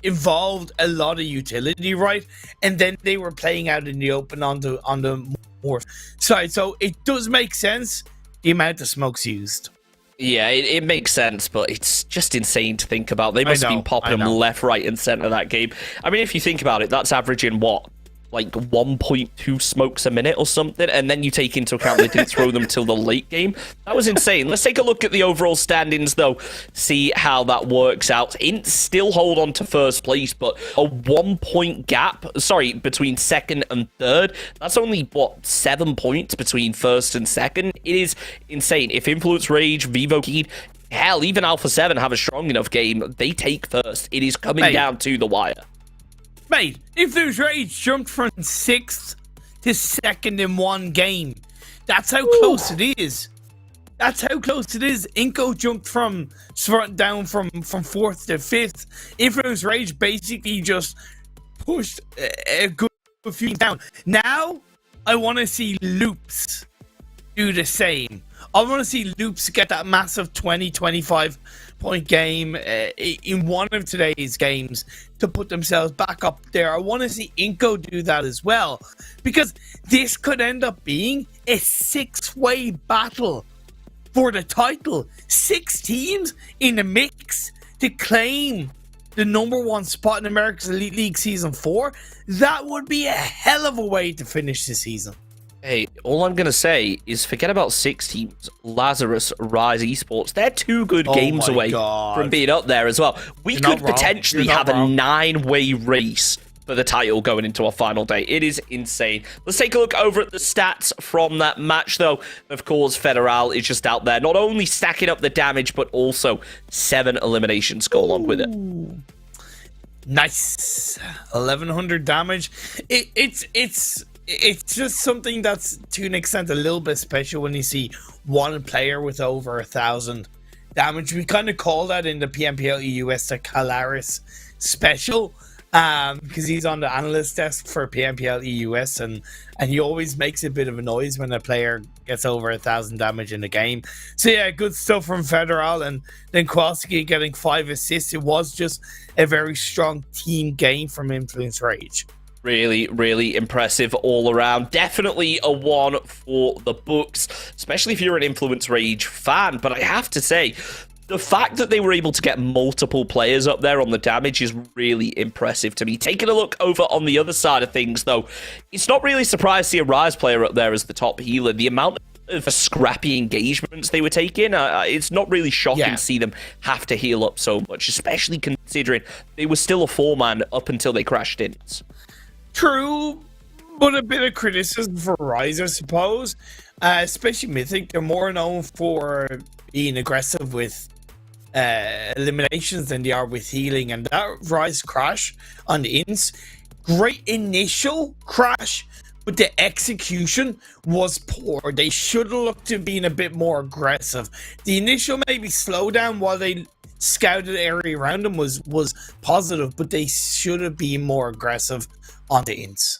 involved a lot of utility, right? And then they were playing out in the open on the north side. So it does make sense, the amount of smokes used. Yeah, it makes sense, but it's just insane to think about. They must have been popping them left, right, and center that game. I mean, if you think about it, that's averaging what? Like 1.2 smokes a minute or something, and then you take into account they didn't throw them till the late game. That was insane. Let's take a look at the overall standings, though, see how that works out. INTZ still hold on to first place, but a 1-point gap, between second and third. That's only, what, 7 points between first and second? It is insane. If Influence Rage, VIVO, KNGHT, hell, even Alpha 7 have a strong enough game, they take first. It is coming down to the wire. Mate, Influence Rage jumped from 6th to 2nd in one game. That's how close it is. That's how close it is. INCO jumped down from 4th to 5th. Influence Rage basically just pushed a good few down. Now, I want to see Loops do the same. I want to see Loops get that massive 20-25 point game in one of today's games to put themselves back up there. I want to see INCO do that as well, because this could end up being a 6-way battle for the title. 6 teams in the mix to claim the #1 spot in America's Elite League Season 4. That would be a hell of a way to finish the season. Hey, all I'm going to say is forget about 6 teams. LAZARUS, Rise Esports, they're 2 good games away from being up there as well. We could potentially have a 9-way race for the title going into our final day. It is insane. Let's take a look over at the stats from that match, though. Of course, Federal is just out there, not only stacking up the damage, but also 7 eliminations go along with it. Nice. 1100 damage. It's just something that's, to an extent, a little bit special when you see one player with over 1,000 damage. We kind of call that in the PMPL EUS the Calaris special, because he's on the analyst desk for PMPL EUS, and he always makes a bit of a noise when a player gets over 1,000 damage in the game. So yeah, good stuff from Federal, and then Kowalski getting 5 assists. It was just a very strong team game from Influence Rage. Really, really impressive all around. Definitely a 1 for the books, especially if you're an Influence Rage fan. But I have to say, the fact that they were able to get multiple players up there on the damage is really impressive to me. Taking a look over on the other side of things, though, it's not really surprised to see a Rise player up there as the top healer. The amount of of scrappy engagements they were taking. It's not really shocking to see them have to heal up so much, especially considering they were still a 4-man up until they crashed in. True, but a bit of criticism for Rise, I suppose. Especially Mythic, they're more known for being aggressive with eliminations than they are with healing, and that Rise crash on the INTZ, great initial crash, but the execution was poor. They should have looked to being a bit more aggressive. The initial maybe slowdown while they scouted the area around them was positive, but they should have been more aggressive on the INTZ.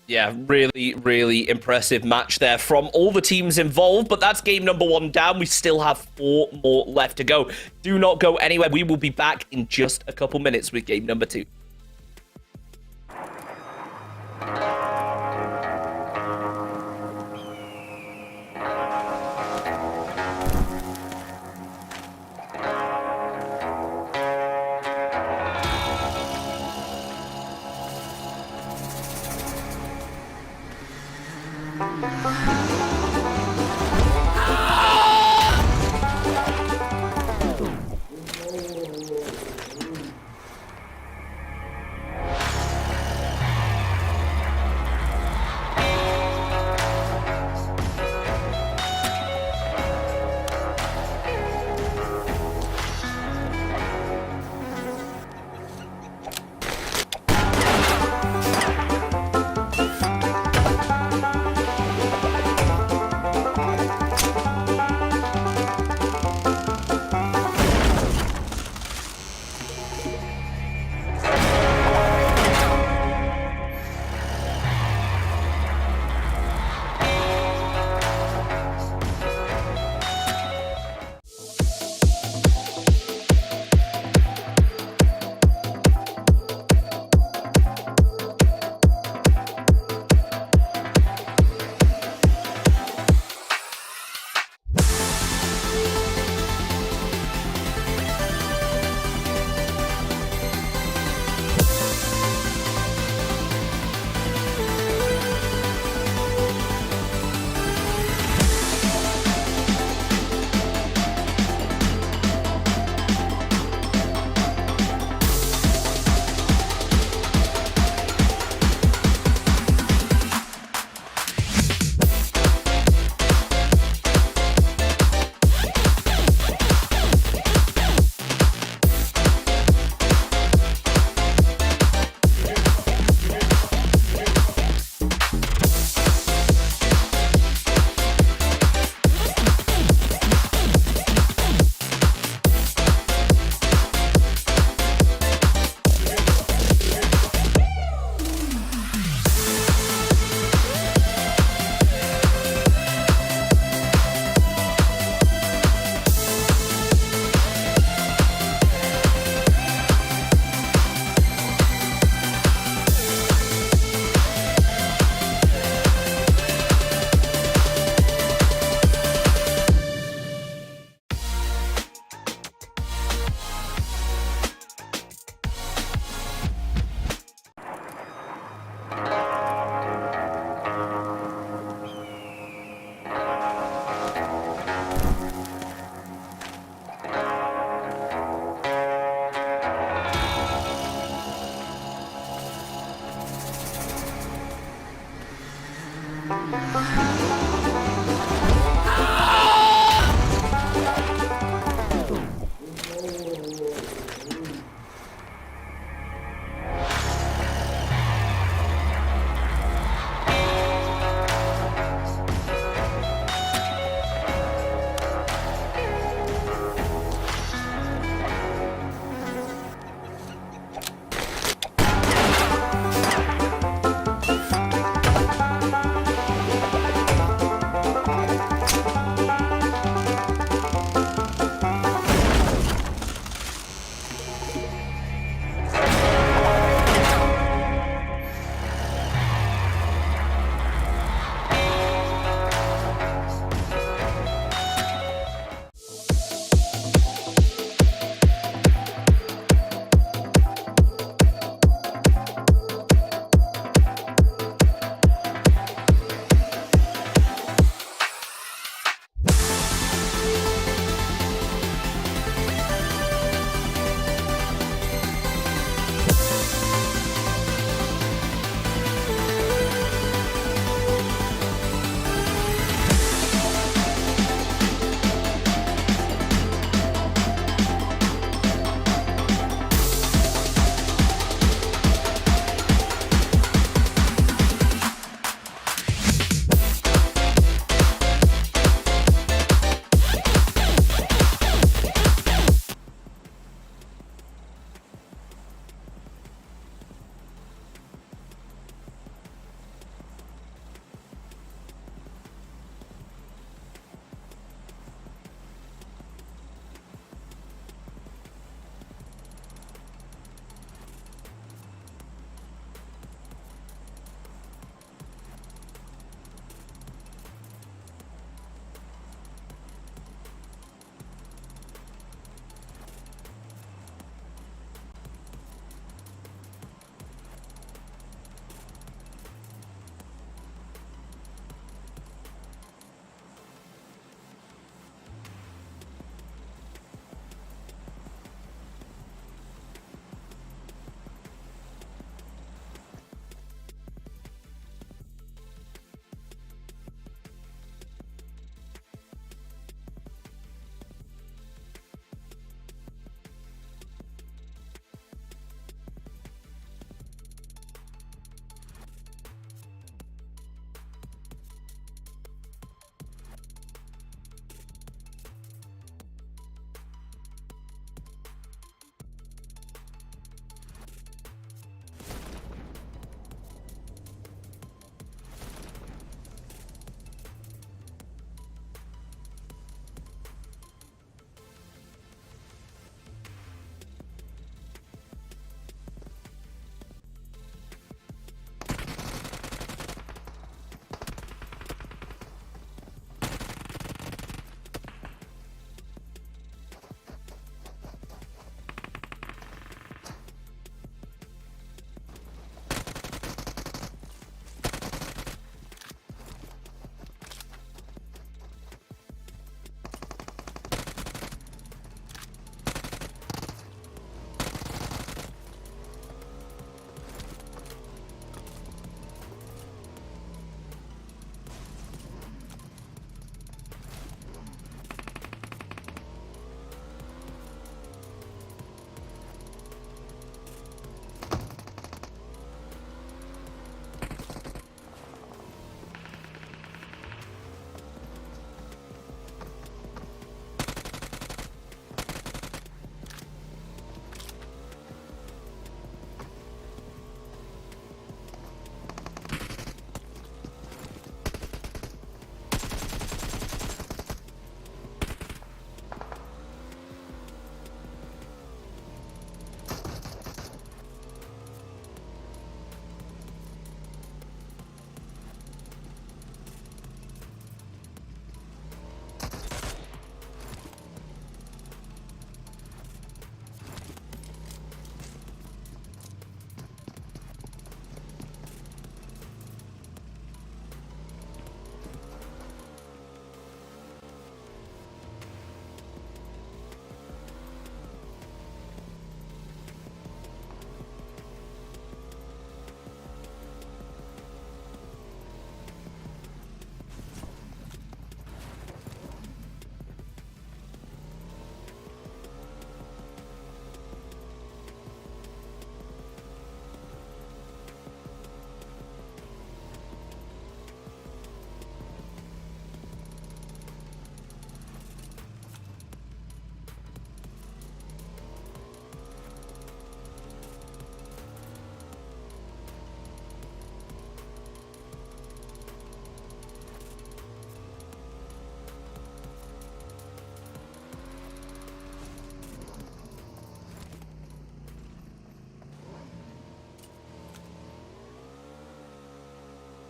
Yeah, really, really impressive match there from all the teams involved, but that's game number 1 down. We still have 4 more left to go. Do not go anywhere. We will be back in just a couple minutes with game number 2.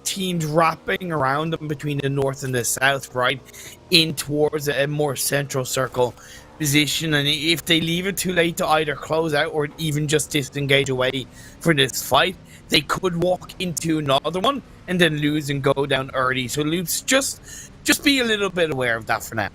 teams wrapping around them between the north and the south, right, in towards a more central circle position. And if they leave it too late to either close out or even just disengage away for this fight, they could walk into another one and then lose and go down early. So Loops, just be a little bit aware of that for now.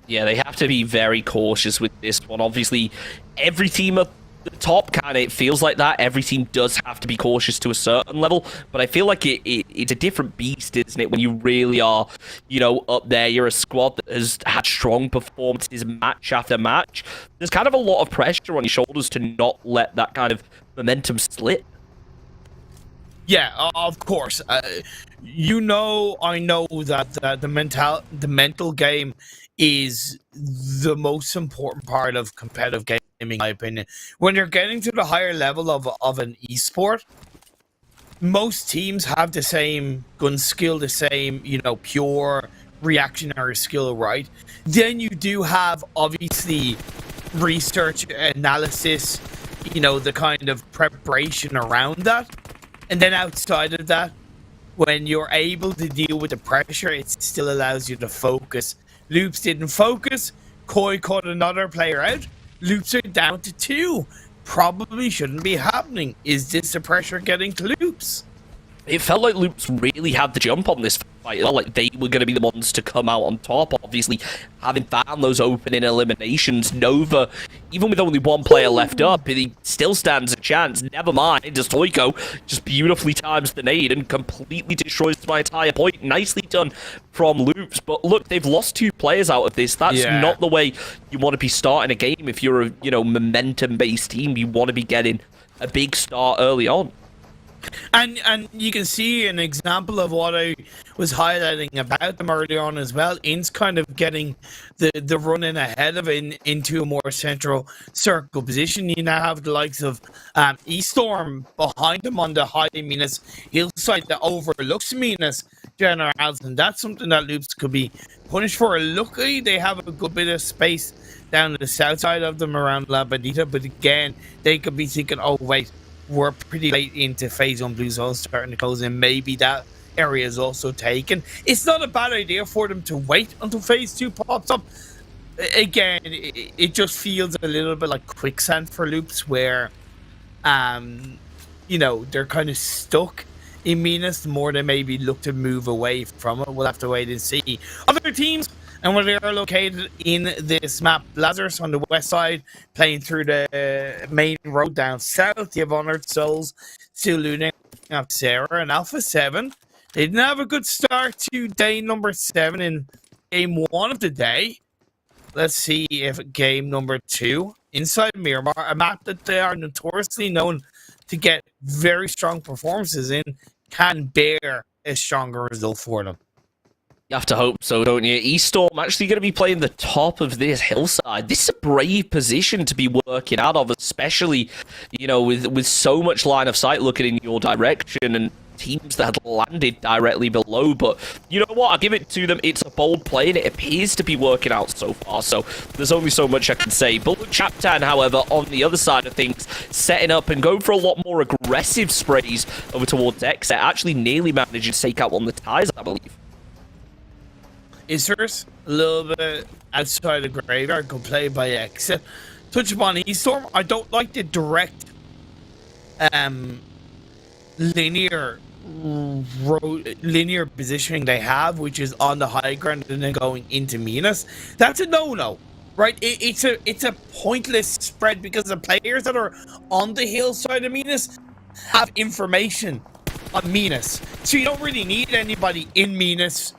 Yeah, they have to be very cautious with this one. Obviously, every team at the top, kind of, it feels like that. Every team does have to be cautious to a certain level, but I feel like it's a different beast, isn't it, when you really are, you know, up there. You're a squad that has had strong performances match after match. There's kind of a lot of pressure on your shoulders to not let that kind of momentum slip. Yeah, of course. You know, I know that the mental game is the most important part of competitive gaming, in my opinion. When you're getting to the higher level of an esport, most teams have the same gun skill, the same, you know, pure reactionary skill, right? Then you do have, obviously, research, analysis, you know, the kind of preparation around that. And then outside of that, when you're able to deal with the pressure, it still allows you to focus. Loops didn't focus. Koi caught another player out. Loops are down to 2. Probably shouldn't be happening. Is this the pressure getting to Loops? It felt like Loops really had the jump on this fight. Like they were going to be the ones to come out on top. Obviously, having found those opening eliminations, Nova, even with only one player left up, he still stands a chance. Never mind, Stoico just beautifully times the nade and completely destroys my entire point. Nicely done from Loops. But look, they've lost 2 players out of this. That's not the way you want to be starting a game. If you're a, you know, momentum-based team, you want to be getting a big start early on. And you can see an example of what I was highlighting about them early on as well. In's kind of getting the run in ahead of it into a more central circle position. You now have the likes of ESTORM behind them on the high Minas hillside that overlooks Minas Generals, and that's something that Loops could be punished for. Luckily, they have a good bit of space down the south side of them around La Bandita, but again, they could be thinking, oh wait, we're pretty late into phase 1 blue zone starting to close in. Maybe that area is also taken. It's not a bad idea for them to wait until phase 2 pops up. Again, it just feels a little bit like quicksand for Loops, where you know, they're kind of stuck in Minas. The more they maybe look to move away from it, we'll have to wait and see. Other teams and where they are located in this map: Lazarus on the west side, playing through the main road down south. You have Honored Souls still looting up Sarah and Alpha 7. They didn't have a good start to day number 7 in game 1 of the day. Let's see if game number 2, inside Miramar, a map that they are notoriously known to get very strong performances in, can bear a stronger result for them. You have to hope so, don't you? ESTORM actually going to be playing the top of this hillside. This is a brave position to be working out of, especially, you know, with so much line of sight looking in your direction and teams that had landed directly below. But you know what? I'll give it to them. It's a bold play, and it appears to be working out so far. So there's only so much I can say. BULUC CHABTAN, however, on the other side of things, setting up and going for a lot more aggressive sprays over towards XSET. Actually nearly managed to take out one of the ties, I believe. ISURUS, a little bit outside the graveyard, go play by XSET. Touch upon ESTORM. I don't like the direct linear positioning they have, which is on the high ground and then going into Minas. That's a no-no, right? It's a pointless spread because the players that are on the hillside of Minas have information on Minas, so you don't really need anybody in Minas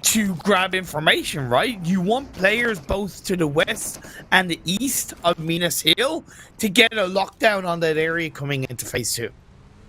to grab information, right? You want players both to the west and the east of Minas Hill to get a lockdown on that area coming into phase 2.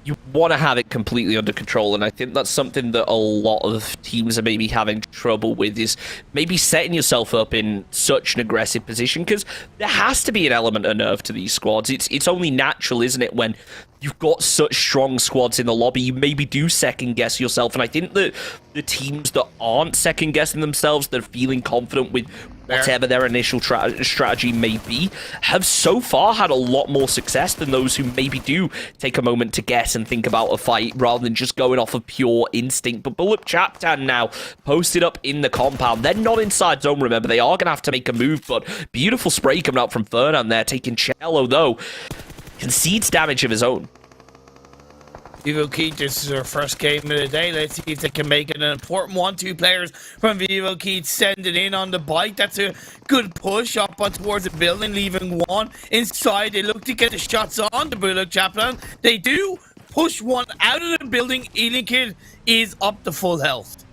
You want to have it completely under control, and I think that's something that a lot of teams are maybe having trouble with, is maybe setting yourself up in such an aggressive position, because there has to be an element of nerve to these squads. It's only natural, isn't it, when you've got such strong squads in the lobby, you maybe do second-guess yourself, and I think that the teams that aren't second-guessing themselves, they're feeling confident with whatever their initial strategy may be, have so far had a lot more success than those who maybe do take a moment to guess and think about a fight rather than just going off of pure instinct. But BULUC CHABTAN now posted up in the compound. They're not inside zone, remember. They are going to have to make a move, but beautiful spray coming out from Fernan there, taking Cello, though. Concedes damage of his own. VIVO KNGHT, this is our first game of the day. Let's see if they can make it an important one. Two players from VIVO KNGHT sending in on the bike. That's a good push up on towards the building, leaving one inside. They look to get the shots on the BULUC CHABTAN. They do push one out of the building. INCO is up to full health.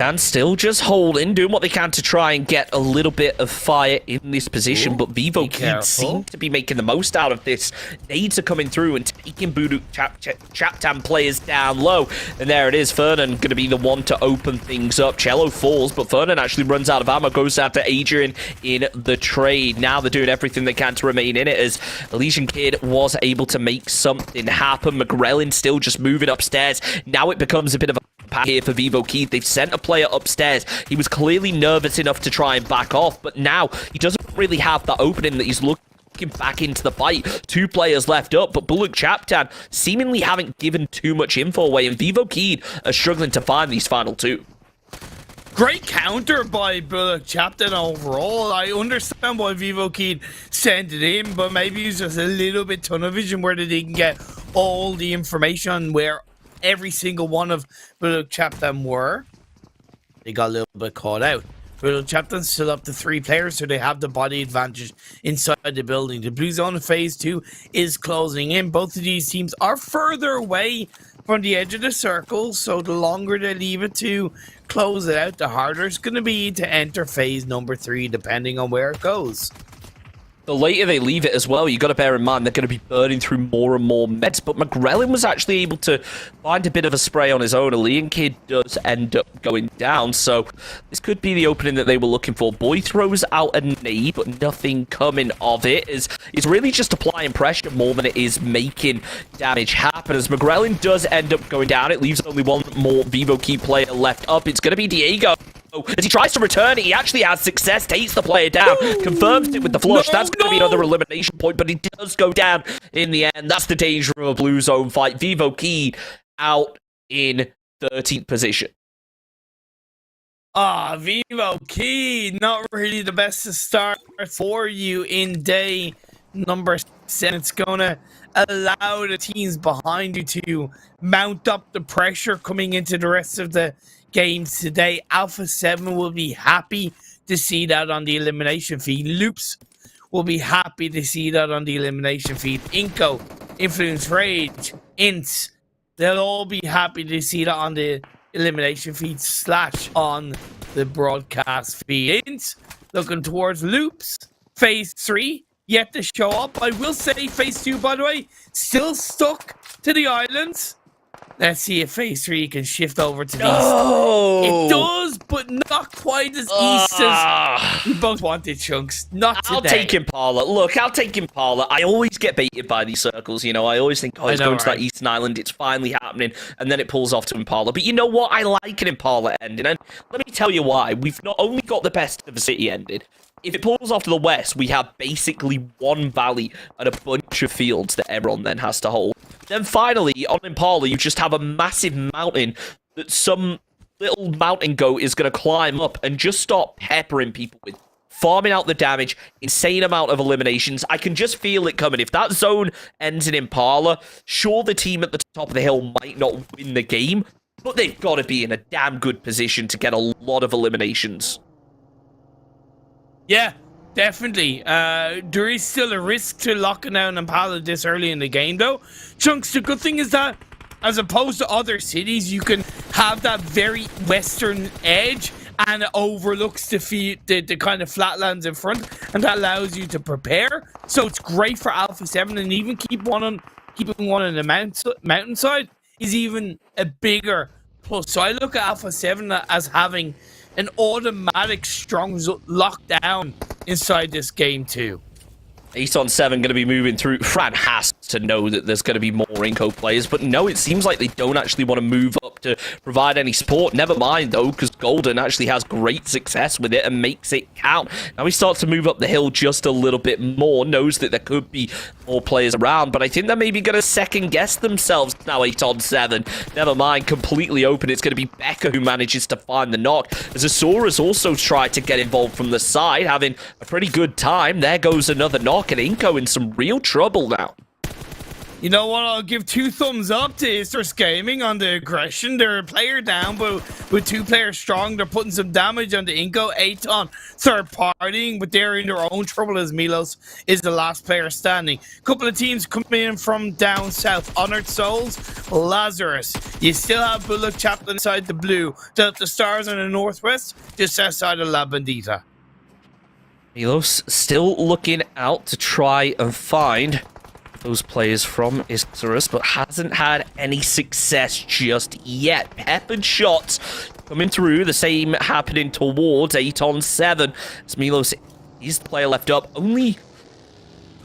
And still just holding, doing what they can to try and get a little bit of fire in this position. But VIVO KNGHT seem to be making the most out of this. Nades are coming through and taking BULUC CHABTAN players down low. And there it is, Fernan going to be the one to open things up. Cello falls, but Fernan actually runs out of ammo, goes out to Adrian in the trade. Now they're doing everything they can to remain in it, as Elysian Kid was able to make something happen. McGrellin still just moving upstairs. Now it becomes a bit of a here for VIVO KNGHT. They've sent a player upstairs. He was clearly nervous enough to try and back off, but now he doesn't really have that opening that he's looking back into the fight. Two players left up, but BULUC CHABTAN seemingly haven't given too much info away, and VIVO KNGHT are struggling to find these final two. Great counter by BULUC CHABTAN overall. I understand why VIVO KNGHT sent it in, but maybe it's just a little bit tunnel vision where they didn't get all the information on where every single one of BULUC CHABTAN were. They got a little bit caught out. BULUC CHABTAN still up to 3 players, so they have the body advantage inside the building. The blue zone of phase 2 is closing in. Both of these teams are further away from the edge of the circle, so the longer they leave it to close it out, the harder it's going to be to enter phase number 3, depending on where it goes. The later they leave it as well, you got to bear in mind they're going to be burning through more and more meds. But McGrellin was actually able to find a bit of a spray on his own. Elysian Kid does end up going down, so this could be the opening that they were looking for. Boy throws out a nade, but nothing coming of it. It's really just applying pressure more than it is making damage happen. As McGrellin does end up going down, it leaves only one more VIVO KNGHT player left up. It's going to be Diego. As he tries to return it, he actually has success, takes the player down, confirms it with the flush. That's going to be another elimination point, but he does go down in the end. That's the danger of a blue zone fight. VIVO KNGHT out in 13th position. VIVO KNGHT, not really the best to start for you in day number 7. It's going to allow the teams behind you to mount up the pressure coming into the rest of the games today. Alpha 7 will be happy to see that on the elimination feed. Loops will be happy to see that on the elimination feed. INCO, Influence Rage, INTZ, they'll all be happy to see that on the elimination feed / on the broadcast feed. INTZ looking towards Loops. Phase 3 yet to show up. I will say phase 2, by the way, still stuck to the islands. Let's see if phase 3 can shift over to the east. It does, but not quite as east as we both wanted, Chunks. Not today. I'll take Impala. Look, I'll take Impala. I always get baited by these circles, you know. I always think, it's going to that eastern island. It's finally happening. And then it pulls off to Impala. But you know what? I like an Impala ending. And let me tell you why. We've not only got the best of the city ended. If it pulls off to the west, we have basically one valley and a bunch of fields that everyone then has to hold. Then finally, on Impala, you just have a massive mountain that some little mountain goat is going to climb up and just start peppering people with, farming out the damage, insane amount of eliminations. I can just feel it coming. If that zone ends in Impala, sure, the team at the top of the hill might not win the game, but they've got to be in a damn good position to get a lot of eliminations. Yeah, definitely. There is still a risk to locking down Impala this early in the game, though. Chunks, the good thing is that, as opposed to other cities, you can have that very western edge, and it overlooks the kind of flatlands in front, and that allows you to prepare. So it's great for Alpha 7, and even keeping one on the mountainside is even a bigger plus. So I look at Alpha 7 as having an automatic strong lockdown inside this game too. ATON 7 going to be moving through. Fran has to know that there's going to be more INCO players. But no, it seems like they don't actually want to move up to provide any support. Never mind, though, because Golden actually has great success with it and makes it count. Now he starts to move up the hill just a little bit more, knows that there could be more players around, but I think they're maybe going to second-guess themselves now. 8 on 7. Never mind, completely open. It's going to be Becca who manages to find the knock. As ISURUS also tried to get involved from the side, having a pretty good time. There goes another knock, and INCO in some real trouble now. You know what? I'll give 2 thumbs up to Esports Gaming on the aggression. They're a player down, but with 2 players strong, they're putting some damage on the INCO. ATON third partying, but they're in their own trouble as Milos is the last player standing. Couple of teams coming in from down south. Honored Souls, Lazarus. You still have BULUC CHABTAN inside the blue. The Stars in the northwest, just outside of La Bandita. Milos still looking out to try and find those players from ISURUS, but hasn't had any success just yet. Peppered shots coming through, the same happening towards 8 on 7. As Milos is the player left up. Only,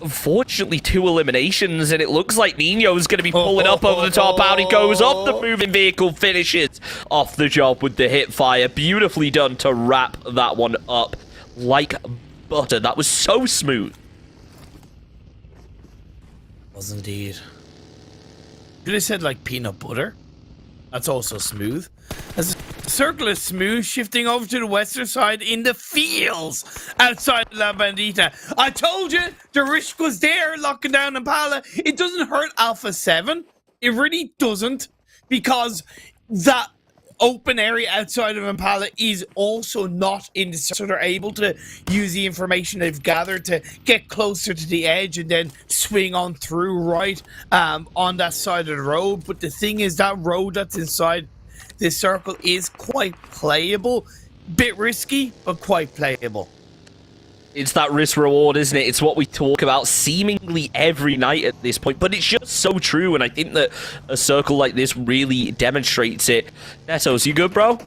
unfortunately, 2 eliminations, and it looks like Nino is going to be pulling up over the top. Out he goes off the moving vehicle, finishes off the job with the hip fire. Beautifully done to wrap that one up like butter. That was so smooth. Was indeed. Could have said like peanut butter. That's also smooth. As the circle is smooth, shifting over to the western side in the fields outside La Bandita. I told you the risk was there, locking down Impala. It doesn't hurt Alpha 7. It really doesn't, because that open area outside of Impala is also not in the, so they're able to use the information they've gathered to get closer to the edge and then swing on through right on that side of the road. But the thing is, that road that's inside this circle is quite playable. Bit risky, but quite playable. It's that risk reward, isn't it? It's what we talk about seemingly every night at this point, but it's just so true, and I think that a circle like this really demonstrates it. Netos, you good, bro?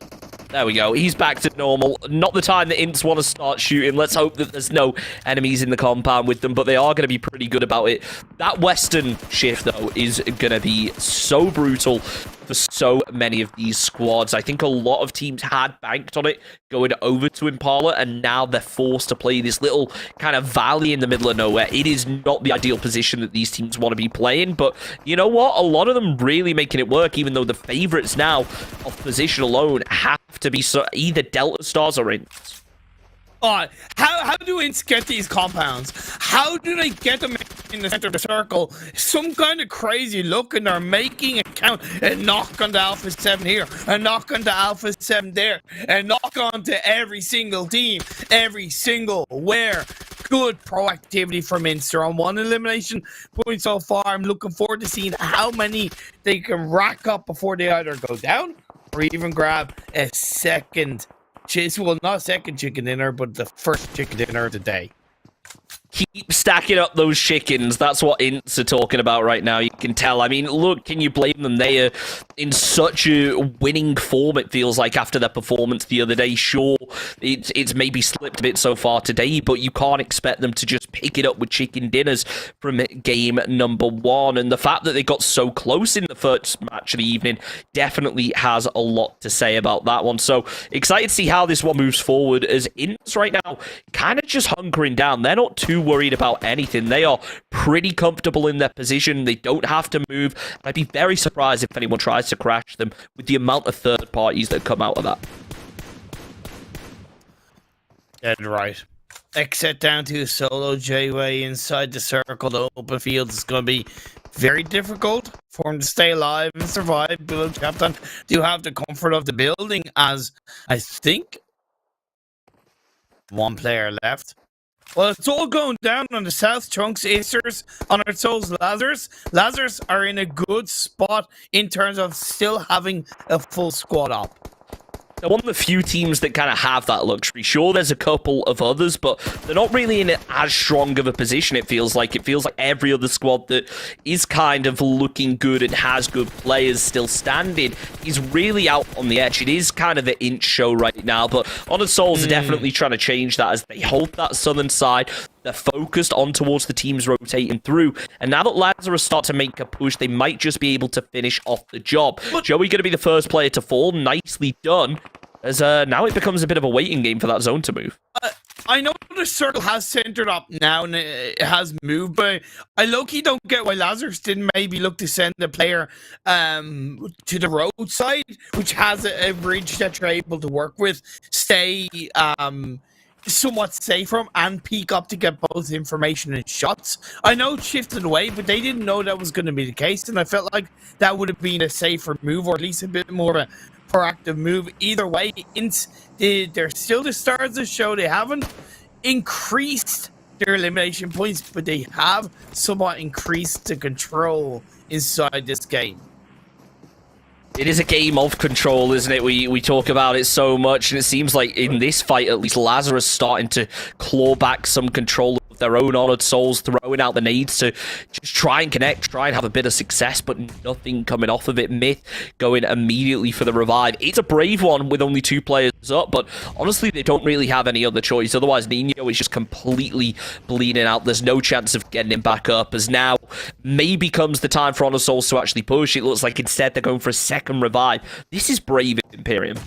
There we go. He's back to normal. Not the time the Ints want to start shooting. Let's hope that there's no enemies in the compound with them, but they are going to be pretty good about it. That western shift, though, is going to be so brutal for so many of these squads. I think a lot of teams had banked on it going over to Impala, and now they're forced to play this little kind of valley in the middle of nowhere. It is not the ideal position that these teams want to be playing, but you know what? A lot of them really making it work, even though the favorites now of position alone have to be either Delta Stars or Ints. How do Ints get these compounds? How do they get them in the center of the circle? Some kind of crazy look, and they're making it count. And knock on the Alpha 7 here, and knock on the Alpha 7 there, and knock on to every single team, every single where. Good proactivity from Ints. They're on 1 elimination point so far. I'm looking forward to seeing how many they can rack up before they either go down or even grab a second. Well, not a second chicken dinner, but the first chicken dinner of the day. Keep stacking up those chickens. That's what Ints are talking about right now. You can tell. I mean, look, can you blame them? They are in such a winning form, it feels like, after their performance the other day. Sure, it's maybe slipped a bit so far today, but you can't expect them to just pick it up with chicken dinners from game number 1. And the fact that they got so close in the first match of the evening definitely has a lot to say about that one. So excited to see how this one moves forward, as Ints right now kind of just hunkering down. They're not too worried about anything. They are pretty comfortable in their position. They don't have to move. I'd be very surprised if anyone tries to crash them with the amount of third parties that come out of that. Dead right. XSET down to a solo J-Way inside the circle. The open field is going to be very difficult for him to stay alive and survive. BULUC CHABTAN do have the comfort of the building, as I think 1 player left. Well, it's all going down on the south chunks. ISURUS, Honored Souls, Lazarus. Lazarus are in a good spot in terms of still having a full squad up. They're one of the few teams that kind of have that luxury. Sure, there's a couple of others, but they're not really in as strong of a position, it feels like. It feels like every other squad that is kind of looking good and has good players still standing is really out on the edge. It is kind of the Inch show right now, but Honored Souls are definitely trying to change that as they hold that southern side. They're focused on towards the teams rotating through. And now that Lazarus start to make a push, they might just be able to finish off the job. Joey going to be the first player to fall. Nicely done. As now it becomes a bit of a waiting game for that zone to move. I know the circle has centered up now and it has moved, but I low-key don't get why Lazarus didn't maybe look to send the player to the roadside, which has a bridge that you're able to work with, stay somewhat safe from, and peek up to get both information and shots. I know it shifted away, but they didn't know that was going to be the case, and I felt like that would have been a safer move, or at least a bit more of a proactive move. Either way, they're still the stars of the show. They haven't increased their elimination points, but they have somewhat increased the control inside this game. It is a game of control, isn't it? We talk about it so much, and it seems like in this fight, at least, Lazarus starting to claw back some control of their own honored souls, throwing out the nades to just try and connect, try and have a bit of success, but nothing coming off of it. Myth going immediately for the revive. It's a brave one with only 2 players up, but honestly, they don't really have any other choice. Otherwise, Nino is just completely bleeding out. There's no chance of getting him back up, as now maybe comes the time for Honored Souls to actually push. It looks like instead they're going for a second revive. This is brave, Imperium.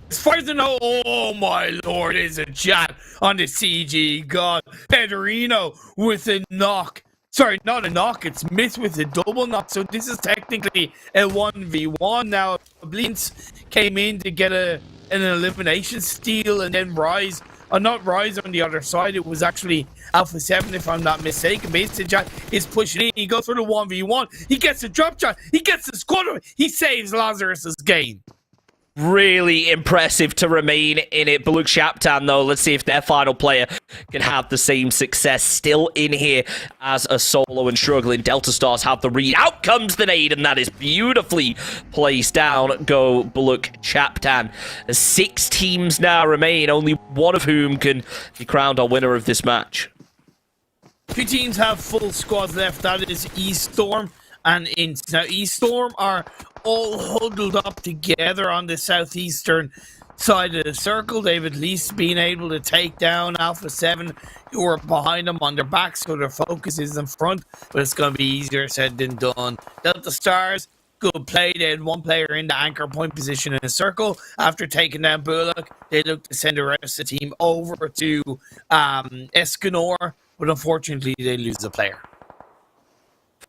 As far as I know, oh my lord, is a chat on the CG god. Pedrino with a knock. Sorry, not a knock, it's Myth with a double knock. So this is technically a 1v1 now. Blintz came in to get an elimination steal, and then Rise, not Rise on the other side, it was actually Alpha 7 if I'm not mistaken. Basically, Jack is pushing in, he goes for the 1v1, he gets a drop shot, he gets the squad, he saves Lazarus's game. Really impressive to remain in it. BULUC CHABTAN, though, let's see if their final player can have the same success. Still in here as a solo and struggling. Delta Stars have the read. Out comes the nade, and that is beautifully placed down. Go BULUC CHABTAN. 6 teams now remain, only one of whom can be crowned our winner of this match. 2 teams have full squads left. That is ESTORM and INTZ. Now, ESTORM are all huddled up together on the southeastern side of the circle. They've at least been able to take down Alpha 7, who are behind them on their back, so their focus is in front, but it's going to be easier said than done. Delta Stars, good play. They had 1 player in the anchor point position in a circle. After taking down BULUC, they looked to send the rest of the team over to Escanor, but unfortunately they lose a player.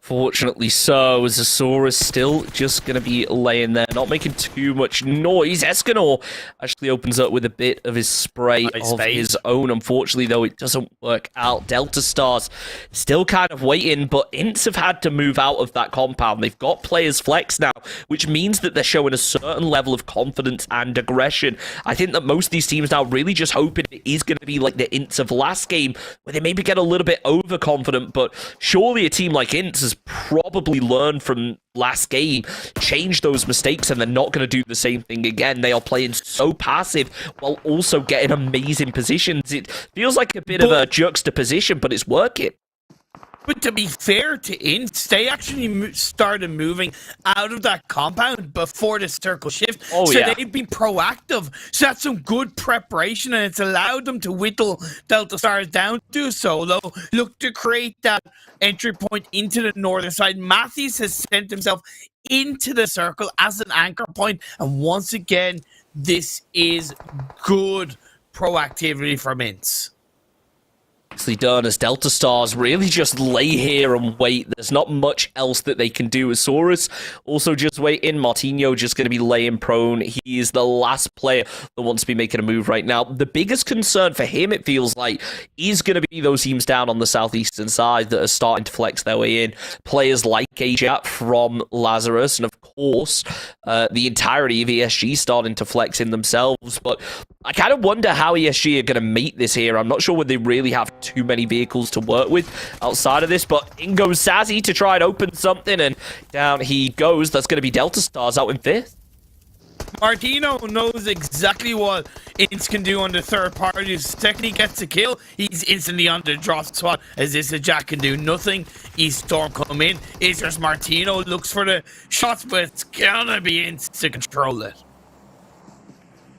Fortunately so, as ISURUS still just going to be laying there, not making too much noise. Escanor actually opens up with a bit of his spray of his own. Unfortunately, though, it doesn't work out. Delta Stars still kind of waiting, but INTZ have had to move out of that compound. They've got players flex now, which means that they're showing a certain level of confidence and aggression. I think that most of these teams now really just hoping it is going to be like the INTZ of last game, where they maybe get a little bit overconfident, but surely a team like INTZ has probably learned from last game, change those mistakes, and they're not going to do the same thing again. They are playing so passive while also getting amazing positions. It feels like a bit of a juxtaposition, but it's working. But to be fair to INTZ, they actually started moving out of that compound before the circle shift. So they've been proactive. So that's some good preparation, and it's allowed them to whittle Delta Stars down to a solo, look to create that entry point into the northern side. Matthews has sent himself into the circle as an anchor point, and once again, this is good proactivity from INTZ. Nicely done, as Delta Stars really just lay here and wait. There's not much else that they can do. ISURUS also just waiting. Martino just going to be laying prone. He is the last player that wants to be making a move right now. The biggest concern for him, it feels like, is going to be those teams down on the southeastern side that are starting to flex their way in. Players like KNGHT from LAZARUS, and of course, the entirety of ESG starting to flex in themselves. But I kind of wonder how ESG are going to meet this here. I'm not sure whether they really have too many vehicles to work with outside of this, but in goes Sazzy to try and open something, and down he goes. That's going to be Delta Stars out in 5th. Martino knows exactly what INTZ can do on the third party. The second he gets a kill, he's instantly on the drop spot, as this Jack can do nothing. ESTORM come in. Isers Martino looks for the shots, but it's gonna be INTZ to control it.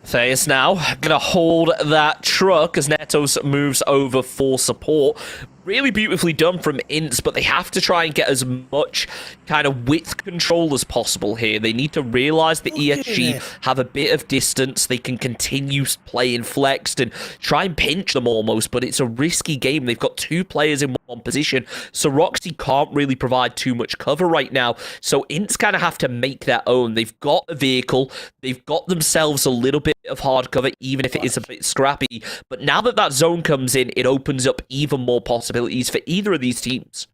Theus now gonna hold that truck as Netos moves over for support. Really beautifully done from INTZ, but they have to try and get as much kind of width control as possible here. They need to realize the ESG have a bit of distance. They can continue playing flexed and try and pinch them almost, but it's a risky game. They've got two players in one position, so Roxy can't really provide too much cover right now. So INTZ kind of have to make their own. They've got a vehicle. They've got themselves a little bit of hard cover, even if it is a bit scrappy. But now that that zone comes in, it opens up even more possibilities for either of these teams.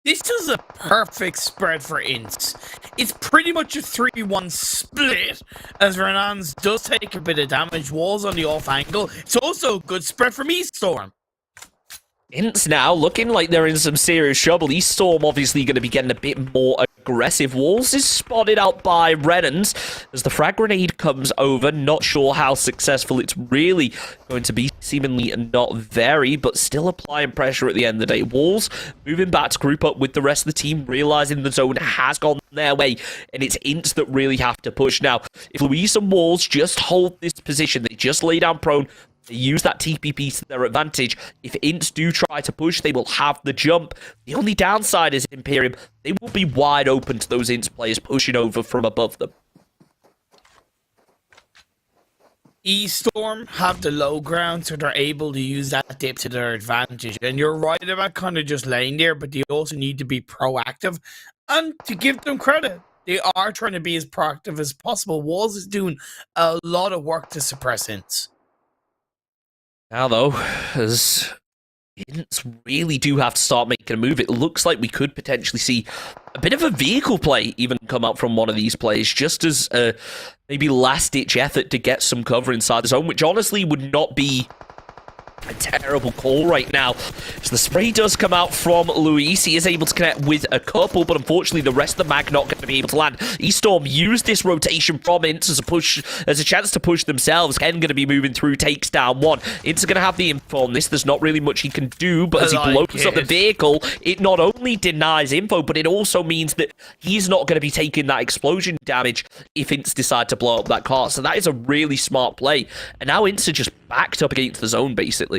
This is a perfect spread for INTZ. It's pretty much a 3-1 split, as Renans does take a bit of damage. Walls on the off angle. It's also a good spread from ESTORM. INTZ now looking like they're in some serious trouble. ESTORM obviously going to be getting a bit more aggressive. Walls is spotted out by Renans as the frag grenade comes over. Not sure how successful it's really going to be. Seemingly not very, but still applying pressure at the end of the day. Walls moving back to group up with the rest of the team, realizing the zone has gone their way, and it's INTZ that really have to push. Now, if Luis and Walls just hold this position, they just lay down prone, they use that TPP to their advantage. If INTZ do try to push, they will have the jump. The only downside is Imperium. They will be wide open to those INTZ players pushing over from above them. ESTORM have the low ground, so they're able to use that dip to their advantage. And you're right about kind of just laying there, but they also need to be proactive. And to give them credit, they are trying to be as proactive as possible. Walls is doing a lot of work to suppress INTZ. Now, though, as INTZ really do have to start making a move, it looks like we could potentially see a bit of a vehicle play even come out from one of these plays, just as a maybe last-ditch effort to get some cover inside the zone, which honestly would not be a terrible call right now. So the spray does come out from Luis. He is able to connect with a couple, but unfortunately the rest of the mag not going to be able to land. ESTORM used this rotation from INTZ as a push, as a chance to push themselves. Ken going to be moving through, takes down one. INTZ are going to have the info on this. There's not really much he can do, but as he blows up the vehicle, it not only denies info, but it also means that he's not going to be taking that explosion damage if INTZ decide to blow up that car. So that is a really smart play. And now INTZ are just backed up against the zone, basically.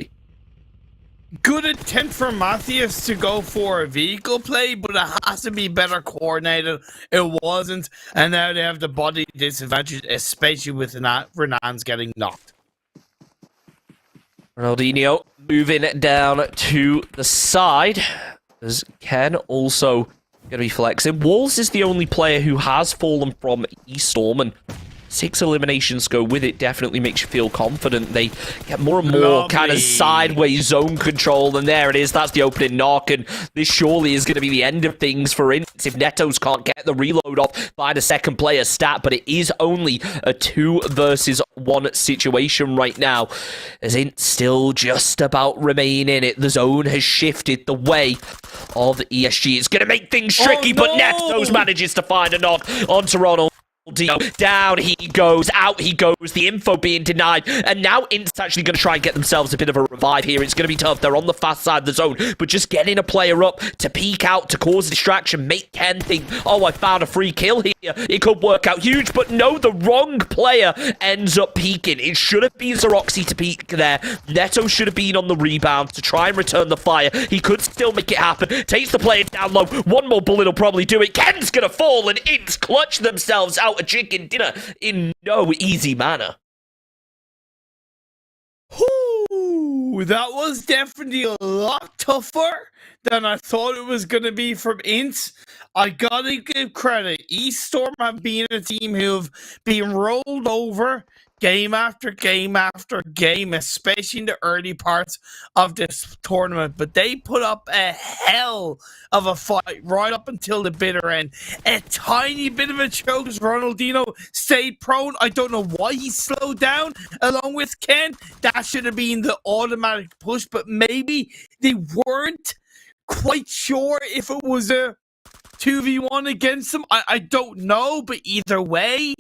Good attempt from Matthias to go for a vehicle play, but it has to be better coordinated. It wasn't, and now they have the body disadvantage, especially with Renan's getting knocked. Ronaldinho moving down to the side, as Ken also going to be flexing. Walls is the only player who has fallen from ESTORM, and 6 eliminations go with it. Definitely makes you feel confident. They get more and more kind of sideways zone control, and there it is. That's the opening knock, and this surely is going to be the end of things for INTZ if Netos can't get the reload off, find a second player stat, but it is only a 2 versus 1 situation right now, as INTZ still just about remain in it. The zone has shifted the way of ESG. It's going to make things tricky, but Netos manages to find a knock onto Ronald. Down he goes, out he goes, the info being denied, and now INTZ actually going to try and get themselves a bit of a revive here. It's going to be tough. They're on the fast side of the zone, but just getting a player up to peek out, to cause a distraction, make Ken think, oh, I found a free kill here. It could work out huge, but no, the wrong player ends up peeking. It should have been Zeroxy to peek there. Neto should have been on the rebound to try and return the fire. He could still make it happen. Takes the player down low. One more bullet will probably do it. Ken's going to fall, and INTZ clutch themselves out a chicken dinner in no easy manner. Whoo, that was definitely a lot tougher than I thought it was going to be from INTZ. I gotta give credit. ESTORM have been a team who have been rolled over game after game after game, especially in the early parts of this tournament. But they put up a hell of a fight right up until the bitter end. A tiny bit of a choke as Ronaldinho stayed prone. I don't know why he slowed down along with Ken. That should have been the automatic push, but maybe they weren't quite sure if it was a 2v1 against him. I don't know, but either way,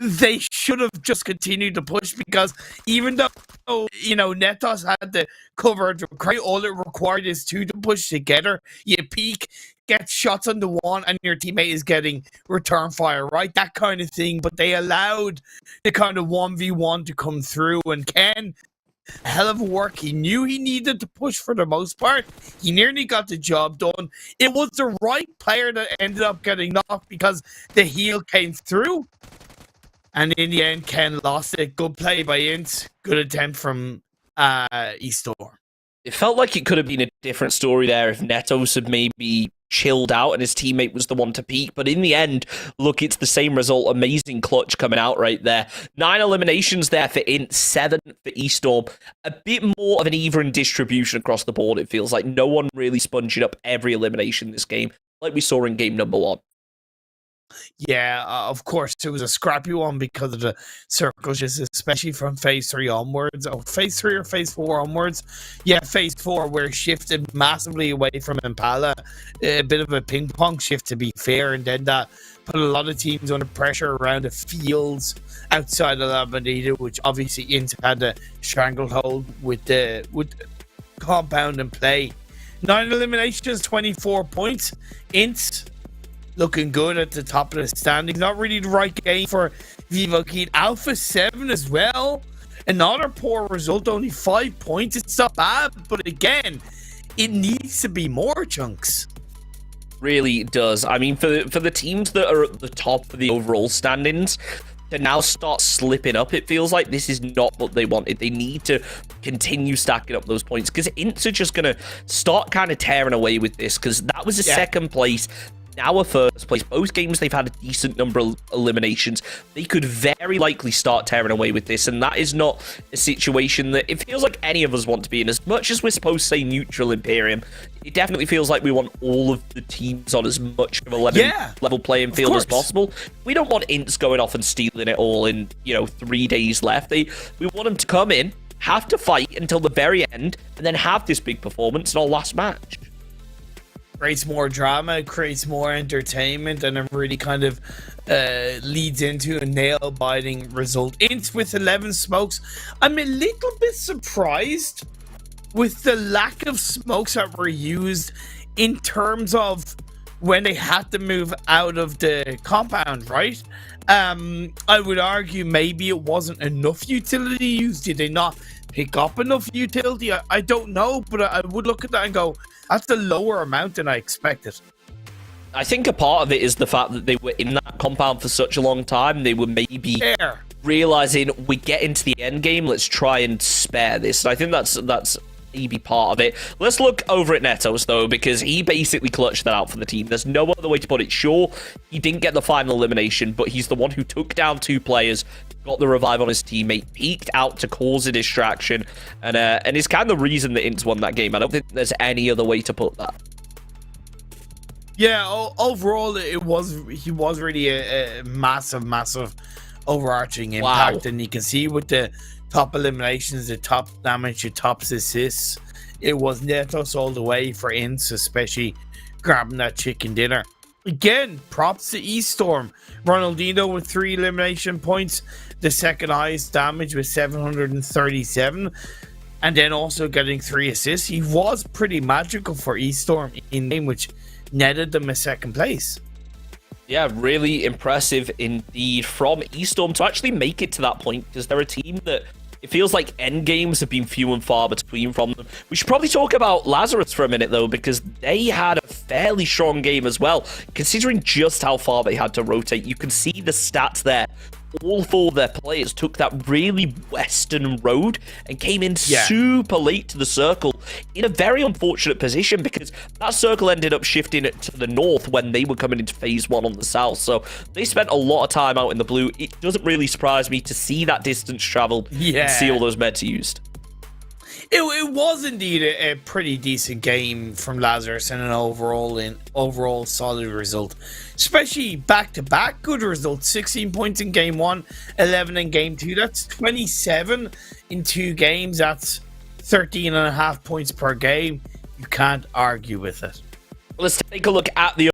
they should have just continued to push, because even though, you know, Netos had the cover to create, all it required is two to push together. You peek, get shots on the one, and your teammate is getting return fire, right? That kind of thing. But they allowed the kind of 1v1 to come through, and Ken, hell of a work. He knew he needed to push for the most part. He nearly got the job done. It was the right player that ended up getting knocked because the heal came through. And in the end, Ken lost it. Good play by INTZ. Good attempt from ESTORM. It felt like it could have been a different story there if Netos had maybe chilled out and his teammate was the one to peak. But in the end, look, it's the same result. Amazing clutch coming out right there. 9 eliminations there for INTZ, 7 for ESTORM. A bit more of an even distribution across the board, it feels like. No one really sponging up every elimination this game, like we saw in game number 1. Yeah, of course, it was a scrappy one because of the circles, especially from phase 3 onwards. Oh, phase 3 or phase 4 onwards? Yeah, phase 4, where it shifted massively away from Impala. A bit of a ping pong shift, to be fair, and then that put a lot of teams under pressure around the fields outside of La Bonita, which obviously INTZ had a stranglehold with the compound in play. 9 eliminations, 24 points. INTZ looking good at the top of the standings. Not really the right game for VIVO. Alpha 7 as well. Another poor result, only 5 points. It's not bad, but again, it needs to be more, Chunks. Really does. I mean, for the teams that are at the top of the overall standings to now start slipping up, it feels like this is not what they wanted. They need to continue stacking up those points, because INTZ are just going to start kind of tearing away with this, because that was a second place, now a first place. Both games they've had a decent number of eliminations. They could very likely start tearing away with this, and that is not a situation that it feels like any of us want to be in. As much as we're supposed to say neutral Imperium, it definitely feels like we want all of the teams on as much of a level playing field as possible. We don't want INTZ going off and stealing it all in, 3 days left. We want them to come in, have to fight until the very end, and then have this big performance in our last match. Creates more drama, creates more entertainment, and it really kind of leads into a nail-biting result. INTZ with 11 smokes. I'm a little bit surprised with the lack of smokes that were used in terms of when they had to move out of the compound, right? I would argue maybe it wasn't enough utility used. Did they not pick up enough utility? I don't know, but I would look at that and go, that's a lower amount than I expected. I think a part of it is the fact that they were in that compound for such a long time. They were maybe realizing, we get into the end game, let's try and spare this. And I think that's maybe part of it. Let's look over at Netos, though, because he basically clutched that out for the team. There's no other way to put it. Sure, he didn't get the final elimination, but he's the one who took down 2 players, got the revive on his teammate, peeked out to cause a distraction, and is kind of the reason that INTZ won that game. I don't think there's any other way to put that. Yeah, overall, he was really a massive overarching impact, and you can see with the top eliminations, the top damage, the top assists, it was Netos all the way for INTZ, especially grabbing that chicken dinner. Again, props to ESTORM. Ronaldinho with 3 elimination points, the second highest damage with 737, and then also getting 3 assists. He was pretty magical for ESTORM in game, which netted them a second place. Yeah, really impressive indeed from ESTORM to actually make it to that point, because they're a team that it feels like end games have been few and far between from them. We should probably talk about LAZARUS for a minute, though, because they had a fairly strong game as well, considering just how far they had to rotate. You can see the stats there. All 4 of their players took that really western road and came in super late to the circle in a very unfortunate position, because that circle ended up shifting to the north when they were coming into phase 1 on the south. So they spent a lot of time out in the blue. It doesn't really surprise me to see that distance traveled and see all those meds used. It was indeed a pretty decent game from LAZARUS, and an overall solid result. Especially back-to-back good results. 16 points in game 1, 11 in game 2. That's 27 in 2 games. That's 13.5 points per game. You can't argue with it. Let's take a look at the